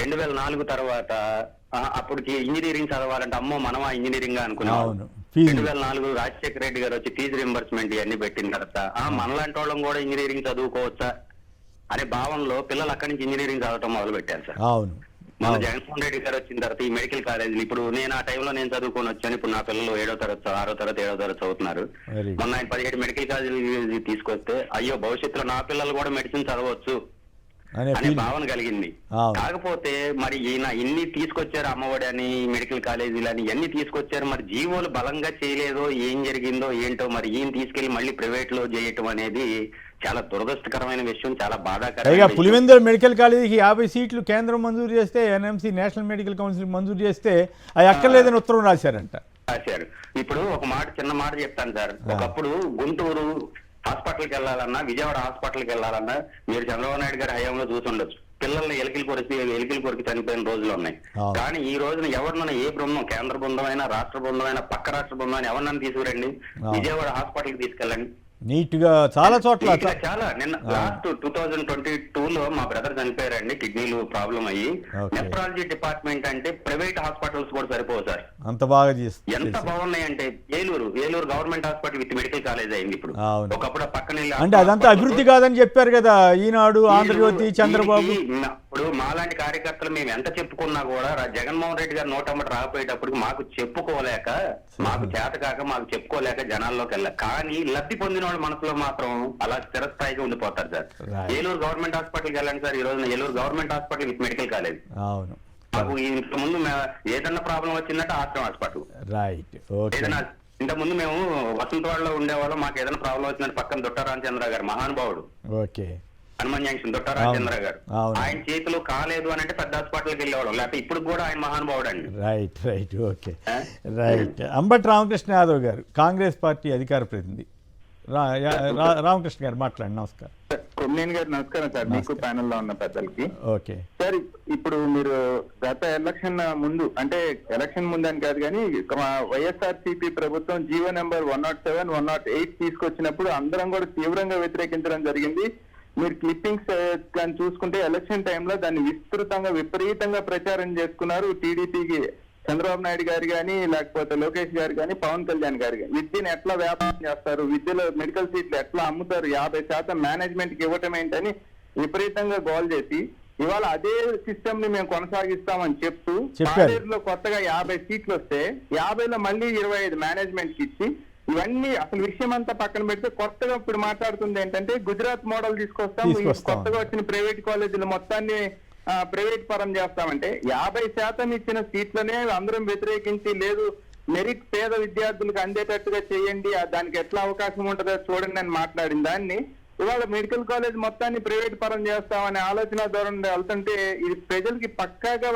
2004 తర్వాత అప్పటికి ఇంజనీరింగ్ చదవాలంటే అమ్మో మనమా ఇంజనీరింగ్ అనుకున్నాం. 2004 రాజశేఖర రెడ్డి గారు వచ్చి ఫీజు రింబర్స్మెంట్ ఇవన్నీ పెట్టిన తర్వాత మనలాంటి వాళ్ళం కూడా ఇంజనీరింగ్ చదువుకోవచ్చా అనే భావనలో పిల్లలు అక్కడి నుంచి ఇంజనీరింగ్ చదవటం మొదలు పెట్టారు సార్. మన జగన్మోహన్ రెడ్డి గారు వచ్చిన తర్వాత ఈ మెడికల్ కాలేజీలు, ఇప్పుడు నేను ఆ టైంలో నేను చదువుకొని వచ్చాను. ఇప్పుడు నా పిల్లలు 7వ తరగతి 6వ తరగతి 7వ తరగతి చదువుతున్నారు. మొన్న ఆయన 17 మెడికల్ కాలేజీలు తీసుకొస్తే అయ్యో భవిష్యత్తులో నా పిల్లలు కూడా మెడిసిన్ చదవచ్చు అనే భావన కలిగింది. కాకపోతే మరి ఈయన ఇన్ని తీసుకొచ్చారు, అమ్మఒడి అని, మెడికల్ కాలేజీలు అని ఇవన్నీ తీసుకొచ్చారు. మరి జీవోలు బలంగా చేయలేదో ఏం జరిగిందో ఏంటో, మరి ఈయన తీసుకెళ్లి మళ్ళీ ప్రైవేట్ లో చేయటం అనేది చాలా దురదృష్టకరమైన విషయం, చాలా బాధాకరమైన. పులివెందుల మెడికల్ కాలేజీకి 50 సీట్లు కేంద్రం మంజూరు చేస్తే, ఎన్ఎంసీ నేషనల్ మెడికల్ కౌన్సిల్ మంజూరు చేస్తే అవి అక్కర్లేదని ఉత్తరం రాశారు. ఇప్పుడు ఒక చిన్న మాట చెప్తాను సార్. ఒకప్పుడు గుంటూరు హాస్పిటల్కి వెళ్ళాలన్నా, విజయవాడ హాస్పిటల్కి వెళ్ళాలన్నా మీరు చంద్రబాబు నాయుడు గారి హయాంలో చూసి ఉండొచ్చు. పిల్లల్ని ఎలికల కొరికి చనిపోయిన రోజులు ఉన్నాయి. కానీ ఈ రోజున ఎవరినైనా ఏ బృందం, కేంద్ర బృందం అయినా, రాష్ట్ర బృందం అయినా, పక్క రాష్ట్ర బృందం అయినా ఎవరినైనా తీసుకురండి, విజయవాడ హాస్పిటల్కి తీసుకెళ్ళండి. నీట్ గా చాలా చోట్ల చాలా. నిన్న లాస్ట్ 2022లో మా బ్రదర్ చనిపోయారండి, కిడ్నీలు ప్రాబ్లం అయ్యి. నెఫ్రాలజీ డిపార్ట్మెంట్ అంటే ప్రైవేట్ హాస్పిటల్స్ కూడా సరిపోవు సార్, అంత బాగా ఎంత బాగున్నాయి అంటే. Eluru government hospital with medical college అయింది ఇప్పుడు. ఒకప్పుడు పక్కన అంటే అదంతా అభివృద్ధి కాదని చెప్పారు కదా ఈనాడు, ఆంధ్రజ్యోతి, చంద్రబాబు. ఇప్పుడు మాలాంటి కార్యకర్తలు మేము ఎంత చెప్పుకున్నా కూడా జగన్మోహన్ రెడ్డి గారు నోటమ్మటి రాకపోయేటప్పుడు మాకు చెప్పుకోలేక, మాకు చేత కాక, మాకు చెప్పుకోలేక జనాల్లోకి వెళ్ళాలి. కానీ లబ్ధి పొందిన వాళ్ళ మనసులో మాత్రం అలా స్థిరస్థాయిగా ఉండిపోతారు సార్. ఏలూరు గవర్నమెంట్ హాస్పిటల్కి వెళ్ళండి సార్, ఈ రోజున Eluru government hospital with medical college. మాకు ఇంత ముందు ఏదన్నా ప్రాబ్లం వచ్చిందంటే ఆశ్రమ హాస్పిటల్. ఏదైనా ఇంత ముందు మేము వసంతవాడలో ఉండేవాళ్ళం, మాకు ఏదైనా ప్రాబ్లం వచ్చిందంటే పక్కన దొట్ట రామచంద్ర గారు, మహానుభావుడు, హనుమాన్ జంక్షన్ దొట్ట రామచంద్ర గారు, ఆయన చేతిలో కాలేదు అని అంటే పెద్ద హాస్పిటల్కి వెళ్ళేవాళ్ళం. లేకపోతే ఇప్పుడు కూడా ఆయన మహానుభావుడు అండి. రైట్. అంబటి రామకృష్ణ యాదవ్ గారు, కాంగ్రెస్ పార్టీ అధికార ప్రతినిధి. రామకృష్ణ గారు మాట్లాడండి. నమస్కారం. కొమ్మినేని గారు నమస్కారం సార్, మీకు ప్యానెల్ లో ఉన్న పెద్దలకి. ఓకే సార్, ఇప్పుడు మీరు గత ఎలక్షన్ ముందు, అంటే ఎలక్షన్ ముందు అని కాదు కానీ వైఎస్ఆర్సీపీ ప్రభుత్వం జీవో నెంబర్ 107, 108 తీసుకొచ్చినప్పుడు అందరం కూడా తీవ్రంగా వ్యతిరేకించడం జరిగింది. మీరు క్లిప్పింగ్స్ కానీ చూసుకుంటే ఎలక్షన్ టైంలో దాన్ని విపరీతంగా ప్రచారం చేసుకున్నారు. టీడీపీకి చంద్రబాబు నాయుడు గారు కానీ, లేకపోతే లోకేష్ గారు కానీ, పవన్ కళ్యాణ్ గారు కానీ విద్యను ఎట్లా వ్యాపారం చేస్తారు, విద్యలో మెడికల్ సీట్లు ఎట్లా అమ్ముతారు, 50% మేనేజ్మెంట్ కి ఇవ్వటం ఏంటని విపరీతంగా గోల్ చేసి ఇవాళ అదే సిస్టమ్ ని మేము కొనసాగిస్తామని చెప్తూ కాలేజీలో కొత్తగా 50 సీట్లు వస్తే 50లో మళ్ళీ 25 మేనేజ్మెంట్ కి ఇచ్చి, ఇవన్నీ అసలు విషయం అంతా పక్కన పెడితే కొత్తగా ఇప్పుడు మాట్లాడుతుంది ఏంటంటే గుజరాత్ మోడల్ తీసుకొస్తాం, కొత్తగా వచ్చిన ప్రైవేట్ కాలేజీలు మొత్తాన్ని ప్రైవేట్ పరం చేస్తామంటే 50% ఇచ్చిన సీట్లనే అందరం వ్యతిరేకించి, లేదు మెరిట్ పేద విద్యార్థులకు అందేటట్టుగా చేయండి, దానికి ఎట్లా అవకాశం ఉంటుందో చూడండి అని మాట్లాడిన దాన్ని ఇవాళ మెడికల్ కాలేజ్ మొత్తాన్ని ప్రైవేట్ పరం చేస్తామనే ఆలోచన ధోరణి వెళ్తుంటే ఇది ప్రజలకి పక్కాగా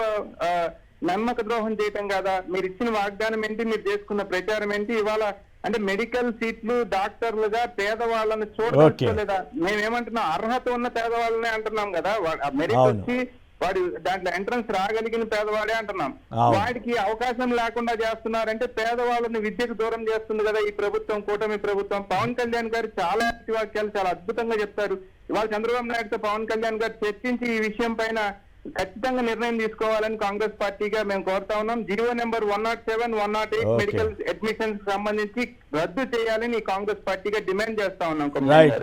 నమ్మక ద్రోహం చేయటం కదా. మీరు ఇచ్చిన వాగ్దానం ఏంటి, మీరు చేసుకున్న ప్రచారం ఏంటి? ఇవాళ అంటే మెడికల్ సీట్లు డాక్టర్లుగా పేదవాళ్ళని చూడలేదా? మేమేమంటున్నాం, అర్హత ఉన్న పేదవాళ్ళనే అంటున్నాం కదా. మెరిట్ వచ్చి వాడు దాంట్లో ఎంట్రన్స్ రాగలిగిన పేదవాడే అంటున్నాం. వాడికి అవకాశం లేకుండా చేస్తున్నారంటే పేదవాళ్ళని విద్యకు దూరం చేస్తుంది కదా ఈ ప్రభుత్వం, కూటమి ప్రభుత్వం. పవన్ కళ్యాణ్ గారు చాలా వాక్యాలు చాలా అద్భుతంగా చెప్తారు. ఇవాళ చంద్రబాబు నాయుడుతో పవన్ కళ్యాణ్ గారు చర్చించి ఈ విషయం పైన ఖచ్చితంగా నిర్ణయం తీసుకోవాలని కాంగ్రెస్ పార్టీగా మేము కోరుతా ఉన్నాం. జీవో నెంబర్ 107, 108 మెడికల్ అడ్మిషన్స్ సంబంధించి రద్దు చేయాలని కాంగ్రెస్ పార్టీగా డిమాండ్ చేస్తా ఉన్నాం. రైట్.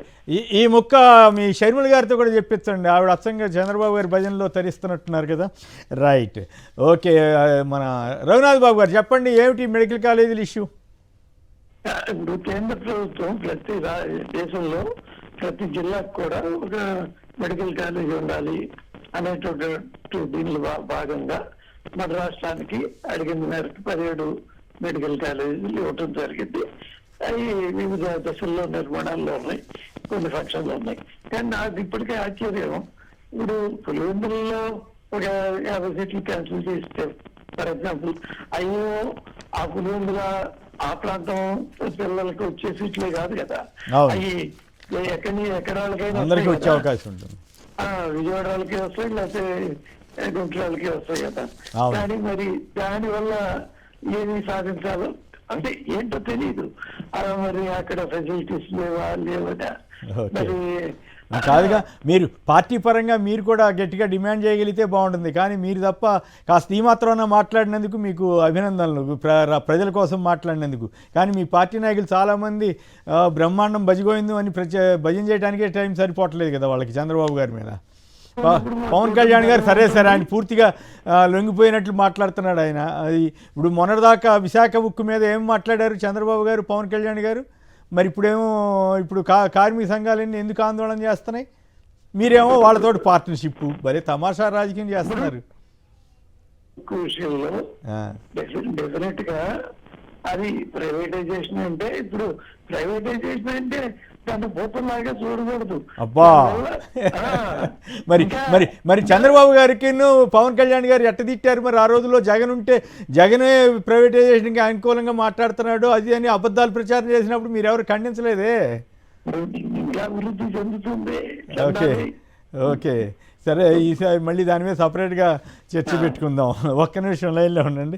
ఈ ముక్క మీ షర్మిల గారితో కూడా చెప్పించండి, ఆవిడ అచ్చంగా చంద్రబాబు గారి భజనలో తరిస్తున్నట్టున్నారు కదా. Right, okay. మన రఘునాథ్ బాబు గారు చెప్పండి, ఏమిటి మెడికల్ కాలేజీల ఇష్యూ? ఇప్పుడు కేంద్ర ప్రభుత్వం ప్రతి దేశంలో ప్రతి జిల్లాకు కూడా ఒక మెడికల్ కాలేజీ ఉండాలి అనేటువంటి దీనిలో భాగంగా మన రాష్ట్రానికి అడిగిన మేరకు 17 మెడికల్ కాలేజీలు ఇవ్వటం జరిగింది. అవి వివిధ దశల్లో నిర్మాణాల్లో ఉన్నాయి, కొన్ని ఫంక్షన్లు ఉన్నాయి. కానీ నాకు ఇప్పటికే ఆశ్చర్యం, ఇప్పుడు పులివెందులలో ఒక 50 సీట్లు క్యాన్సిల్ చేస్తే ఫర్ ఎగ్జాంపుల్, అయ్యో ఆ పులివెందుల ఆ ప్రాంతం పిల్లలకి వచ్చే సీట్లే కాదు కదా, అవి ఎక్కడ వాళ్ళకైనా వచ్చే అవకాశం ఉంటుంది, విజయవాడ వాళ్ళకి వస్తాయి, లేకపోతే గుంటూరు వాళ్ళకి వస్తాయి కదా. కానీ మరి దాని వల్ల ఏమి సాధించాలో అంటే ఏంటో తెలియదు. మరి అక్కడ ఫెసిలిటీస్ లేవట. మరి కాదుగా, మీరు పార్టీ పరంగా మీరు కూడా గట్టిగా డిమాండ్ చేయగలిగితే బాగుంటుంది. కానీ మీరు తప్ప కాస్త ఈ మాత్రాన మాట్లాడినందుకు మీకు అభినందనలు, ప్రజల కోసం మాట్లాడినందుకు. కానీ మీ పార్టీ నాయకులు చాలామంది బ్రహ్మాండం భజగోయింది అని భజన చేయడానికే టైం సరిపోవట్లేదు కదా వాళ్ళకి చంద్రబాబు గారి మీద. పవన్ కళ్యాణ్ గారు సరే ఆయన పూర్తిగా లొంగిపోయినట్లు మాట్లాడుతున్నాడు ఆయన. అది ఇప్పుడు మొన్నటిదాకా విశాఖ ఉక్కు మీద ఏం మాట్లాడారు చంద్రబాబు గారు, పవన్ కళ్యాణ్ గారు. మరి ఇప్పుడు కార్మిక సంఘాలన్నీ ఎందుకు ఆందోళన చేస్తున్నాయి? మీరేమో వాళ్ళతోటి పార్ట్నర్షిప్, మరి తమాషా రాజకీయం చేస్తున్నారు. విషయంలో డెఫినెట్ గా అది ప్రైవేటైజేషన్ అంటే, ఇప్పుడు ప్రైవేటైజేషన్ అంటే దాన్ని భూతంలాగా చూడకూడదు. అబ్బా, మరి చంద్రబాబు గారికి పవన్ కళ్యాణ్ గారు ఎట్ట తిట్టారు మరి ఆ రోజుల్లో? జగన్ ఉంటే జగనే ప్రైవేటైజేషన్కి అనుకూలంగా మాట్లాడుతున్నాడు అది అని అబద్ధాలు ప్రచారం చేసినప్పుడు మీరు ఎవరు ఖండించలేదే? అభివృద్ధి చెందుతుంది. ఓకే, సరే, ఈసారి మళ్ళీ దాని మీద సపరేట్గా చర్చ పెట్టుకుందాం. ఒక్క నిమిషం లైన్లో ఉండండి.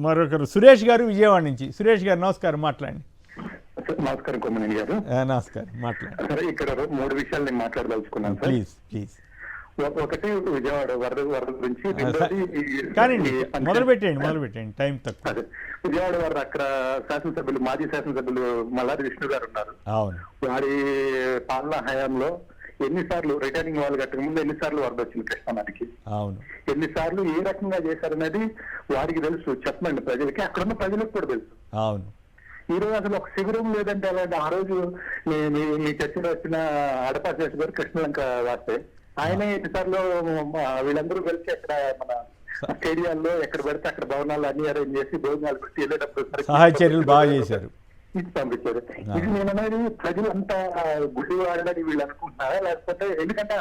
మరొకరు సురేష్ గారు విజయవాడ నుంచి. సురేష్ గారు నమస్కారం, మాట్లాడండి. నమస్కారం కొమ్మనేని గారు. నమస్కారం, మాట్లాడండి. ఇక్కడ 3 విషయాలు నేను మాట్లాడదలుచుకున్నాను సార్. ప్లీజ్. ఒకటి విజయవాడ వరద గురించి, కానీ మొదలు పెట్టండి, టైం తక్కువ. విజయవాడ వరద, అక్కడ శాసనసభ్యులు, మాజీ శాసనసభ్యులు మల్లారి విష్ణు గారు ఉన్నారు. అవును. వారి పాలనా హయాంలో ఎన్నిసార్లు రిటర్నింగ్ వాళ్ళు కట్టక ముందు ఎన్నిసార్లు వరద వచ్చింది కృష్ణా నదికి, అవును, ఎన్నిసార్లు ఏ రకంగా చేశారనేది వారికి తెలుసు. చెప్పండి ప్రజలకి, అక్కడున్న ప్రజలకు కూడా తెలుసు. అవును. ఈ రోజు అసలు ఒక శిబిరం లేదంటే అలాంటి. ఆ రోజు మీ చర్చలో వచ్చిన అడపాశేష్ గారు కృష్ణలంక వాస్తే ఆయనే ఎన్నిసార్లు వీళ్ళందరూ కలిసి అక్కడ మన స్టేడియాల్లో ఎక్కడ పడితే అక్కడ భవనాలు అన్ని అరేంజ్ చేసి భోజనాలు పెట్టి వెళ్ళేటప్పుడు సహాయ చర్యలు బాగా చేశారు, పంపించారు. ఇది నేను అనేది ప్రజలంతా గుడి వాడని వీళ్ళు అనుకుంటున్నారా, లేకపోతే ఎందుకంటే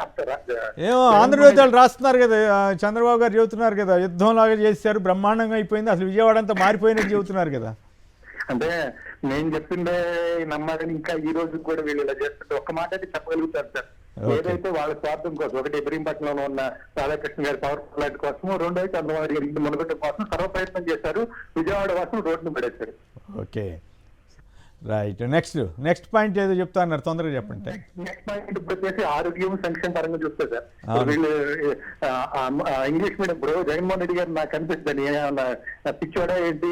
ఏమో ఆంధ్రజ్యోతి వాళ్ళు రాస్తున్నారు కదా, చంద్రబాబు గారు చెబుతున్నారు కదా, యుద్ధం లాగా చేశారు, బ్రహ్మాండంగా అయిపోయింది, అసలు విజయవాడ అంతా మారిపోయినట్టు చెబుతున్నారు కదా. అంటే నేను చెప్పిందే నమ్మాలని ఇంకా ఈ రోజు కూడా వీళ్ళు ఇలా చేస్తుంటే ఒక్క మాట అయితే చెప్పగలుగుతారు సార్. ఏదైతే వాళ్ళ స్వార్థం కోసం, ఒకటి ఇబ్రహీంపట్నంలో ఉన్న రాధాకృష్ణ గారి పవర్ ప్లాంట్ కోసం, రెండో చంద్రబాబు గారి ఇంటి మునగొట్టం కోసం సర్వ ప్రయత్నం చేశారు. విజయవాడ వాసం రోడ్డును పడేశారు. Okay, right. నెక్స్ట్ పాయింట్ ఏదో చెప్తా అన్నారు, తొందరగా చెప్పండి. నెక్స్ట్ పాయింట్ ఇప్పుడు వచ్చేసి ఆరోగ్యం సంక్షేమ పరంగా చూస్తే సార్, వీళ్ళు ఇంగ్లీష్ మీడియం ఇప్పుడు జగన్మోహన్ రెడ్డి గారు నాకు అనిపిస్తుంది పిచ్చోడా ఏంటి,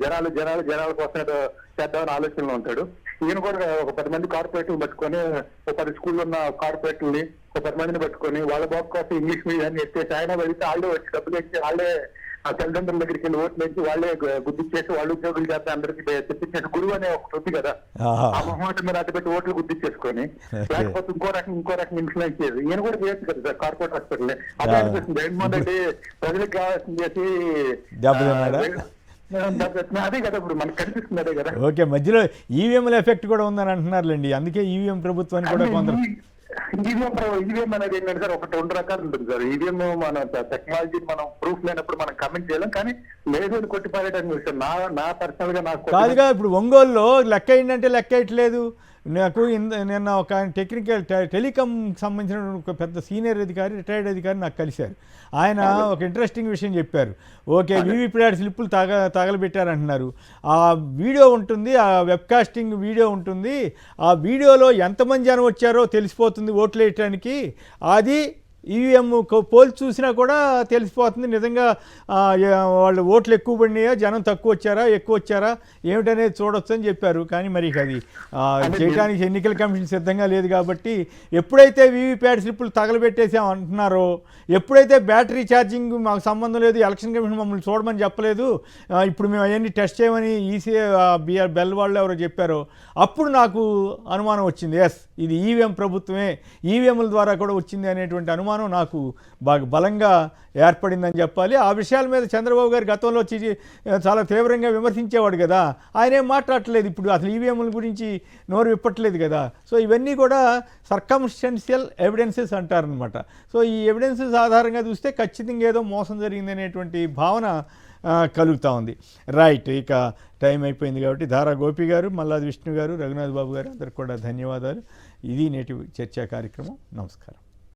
జనాల కోసం ఏదో చేద్దామని ఆలోచనలో ఉంటాడు. ఈయన కూడా ఒక 10 మంది కార్పొరేట్లు పట్టుకొని, ఒక 10 స్కూల్లో ఉన్న కార్పొరేట్లని ఒక 10 మందిని పట్టుకొని వాళ్ళ బాబు కోసం ఇంగ్లీష్ మీడియాన్ని ఎత్తేసి ఆయన వెళ్తే వాళ్ళే వచ్చి డబ్బులు ఇచ్చి వాళ్ళే ఆ తల్లిదండ్రుల దగ్గరికి వెళ్ళి ఓట్లు వేసి వాళ్ళే గుర్తించేసి వాళ్ళు ఉద్యోగులు చేస్తే అందరికి తెప్పించేసి గురువు అనే ఒకటి ఉంది కదా, ఆ మొహమాట మీద అడ్డు పెట్టి ఓట్లు గుర్తించేసుకొని, లేకపోతే ఇంకో రకం ఇన్ఫ్లుయెన్స్ చేయదు. ఈయన కూడా చేయొచ్చు కదా సార్ కార్పొరేట్ హాస్పిటల్. అదే అనిపిస్తుంది జగన్మోహన్ రెడ్డి ప్రజలకు కావాల్సింది చేసి అదే కదా ఇప్పుడు మనకు కనిపిస్తుంది, అదే కదా. ఓకే, మధ్యలో ఈవీఎంల ఎఫెక్ట్ కూడా ఉందని అంటున్నారులేండి, అందుకే ఈవీఎం ప్రభుత్వాన్ని కూడా కొందరు. ఈవీఎం అనేది ఏంటంటే సార్, ఒకటి 2 రకాలు ఉంటుంది సార్. ఈవీఎం మన టెక్నాలజీ మనం ప్రూఫ్ లేనప్పుడు మనం కమెంట్ చేయలేం, కానీ లేదు కొట్టి పారేయడానికి విషయం నా పర్సనల్ గా నాకు కాదుగా. ఇప్పుడు ఒంగోలులో లెక్క ఏంటంటే లెక్క వేయట్లేదు. నాకు నిన్న ఒక టెలికాం సంబంధించిన ఒక పెద్ద సీనియర్ అధికారి, రిటైర్డ్ అధికారి నాకు కలిశారు. ఆయన ఒక ఇంట్రెస్టింగ్ విషయం చెప్పారు. ఓకే, వీవీప్యాట్ స్లిప్పులు తగలబెట్టారంటున్నారు. ఆ వీడియో ఉంటుంది, ఆ వెబ్కాస్టింగ్ వీడియో ఉంటుంది. ఆ వీడియోలో ఎంతమంది జనం వచ్చారో తెలిసిపోతుంది ఓట్లు వేయటానికి. అది ఈవీఎం పోల్చి చూసినా కూడా తెలిసిపోతుంది నిజంగా వాళ్ళు ఓట్లు ఎక్కువ పడినాయా, జనం తక్కువ వచ్చారా, ఎక్కువ వచ్చారా ఏమిటనేది చూడొచ్చు అని చెప్పారు. కానీ మరి అది చేయడానికి ఎన్నికల కమిషన్ సిద్ధంగా లేదు కాబట్టి ఎప్పుడైతే వీవీప్యాట్ స్లిప్పులు తగలబెట్టేసాం అంటున్నారో, ఎప్పుడైతే బ్యాటరీ ఛార్జింగ్ మాకు సంబంధం లేదు, ఎలక్షన్ కమిషన్ మమ్మల్ని చూడమని చెప్పలేదు, ఇప్పుడు మేము అవన్నీ టెస్ట్ చేయమని బెల్ వాళ్ళు ఎవరో చెప్పారో, అప్పుడు నాకు అనుమానం వచ్చింది. ఎస్, ఇది ఈవీఎం ప్రభుత్వమే, ఈవీఎంల ద్వారా కూడా వచ్చింది అనేటువంటి అనుమానం నాకు బాగా బలంగా ఏర్పడిందని చెప్పాలి. ఆ విషయాల మీద చంద్రబాబు గారు గతంలో వచ్చి చాలా తీవ్రంగా విమర్శించేవాడు కదా, ఆయన ఏం మాట్లాడట్లేదు ఇప్పుడు, అసలు ఈవీఎంల గురించి నోరు విప్పట్లేదు కదా. సో ఇవన్నీ కూడా సర్కమ్స్టెన్షియల్ ఎవిడెన్సెస్ అంటారనమాట. సో ఈ ఎవిడెన్సెస్ ఆధారంగా చూస్తే ఖచ్చితంగా ఏదో మోసం జరిగిందనేటువంటి భావన కలుగుతూ ఉంది. రైట్, ఇక టైం అయిపోయింది కాబట్టి ధారా గోపి గారు, మల్లాది విష్ణు గారు, రఘునాథ్ బాబు గారు అందరికి కూడా ధన్యవాదాలు. ఇది నేటి చర్చా కార్యక్రమం. నమస్కారం.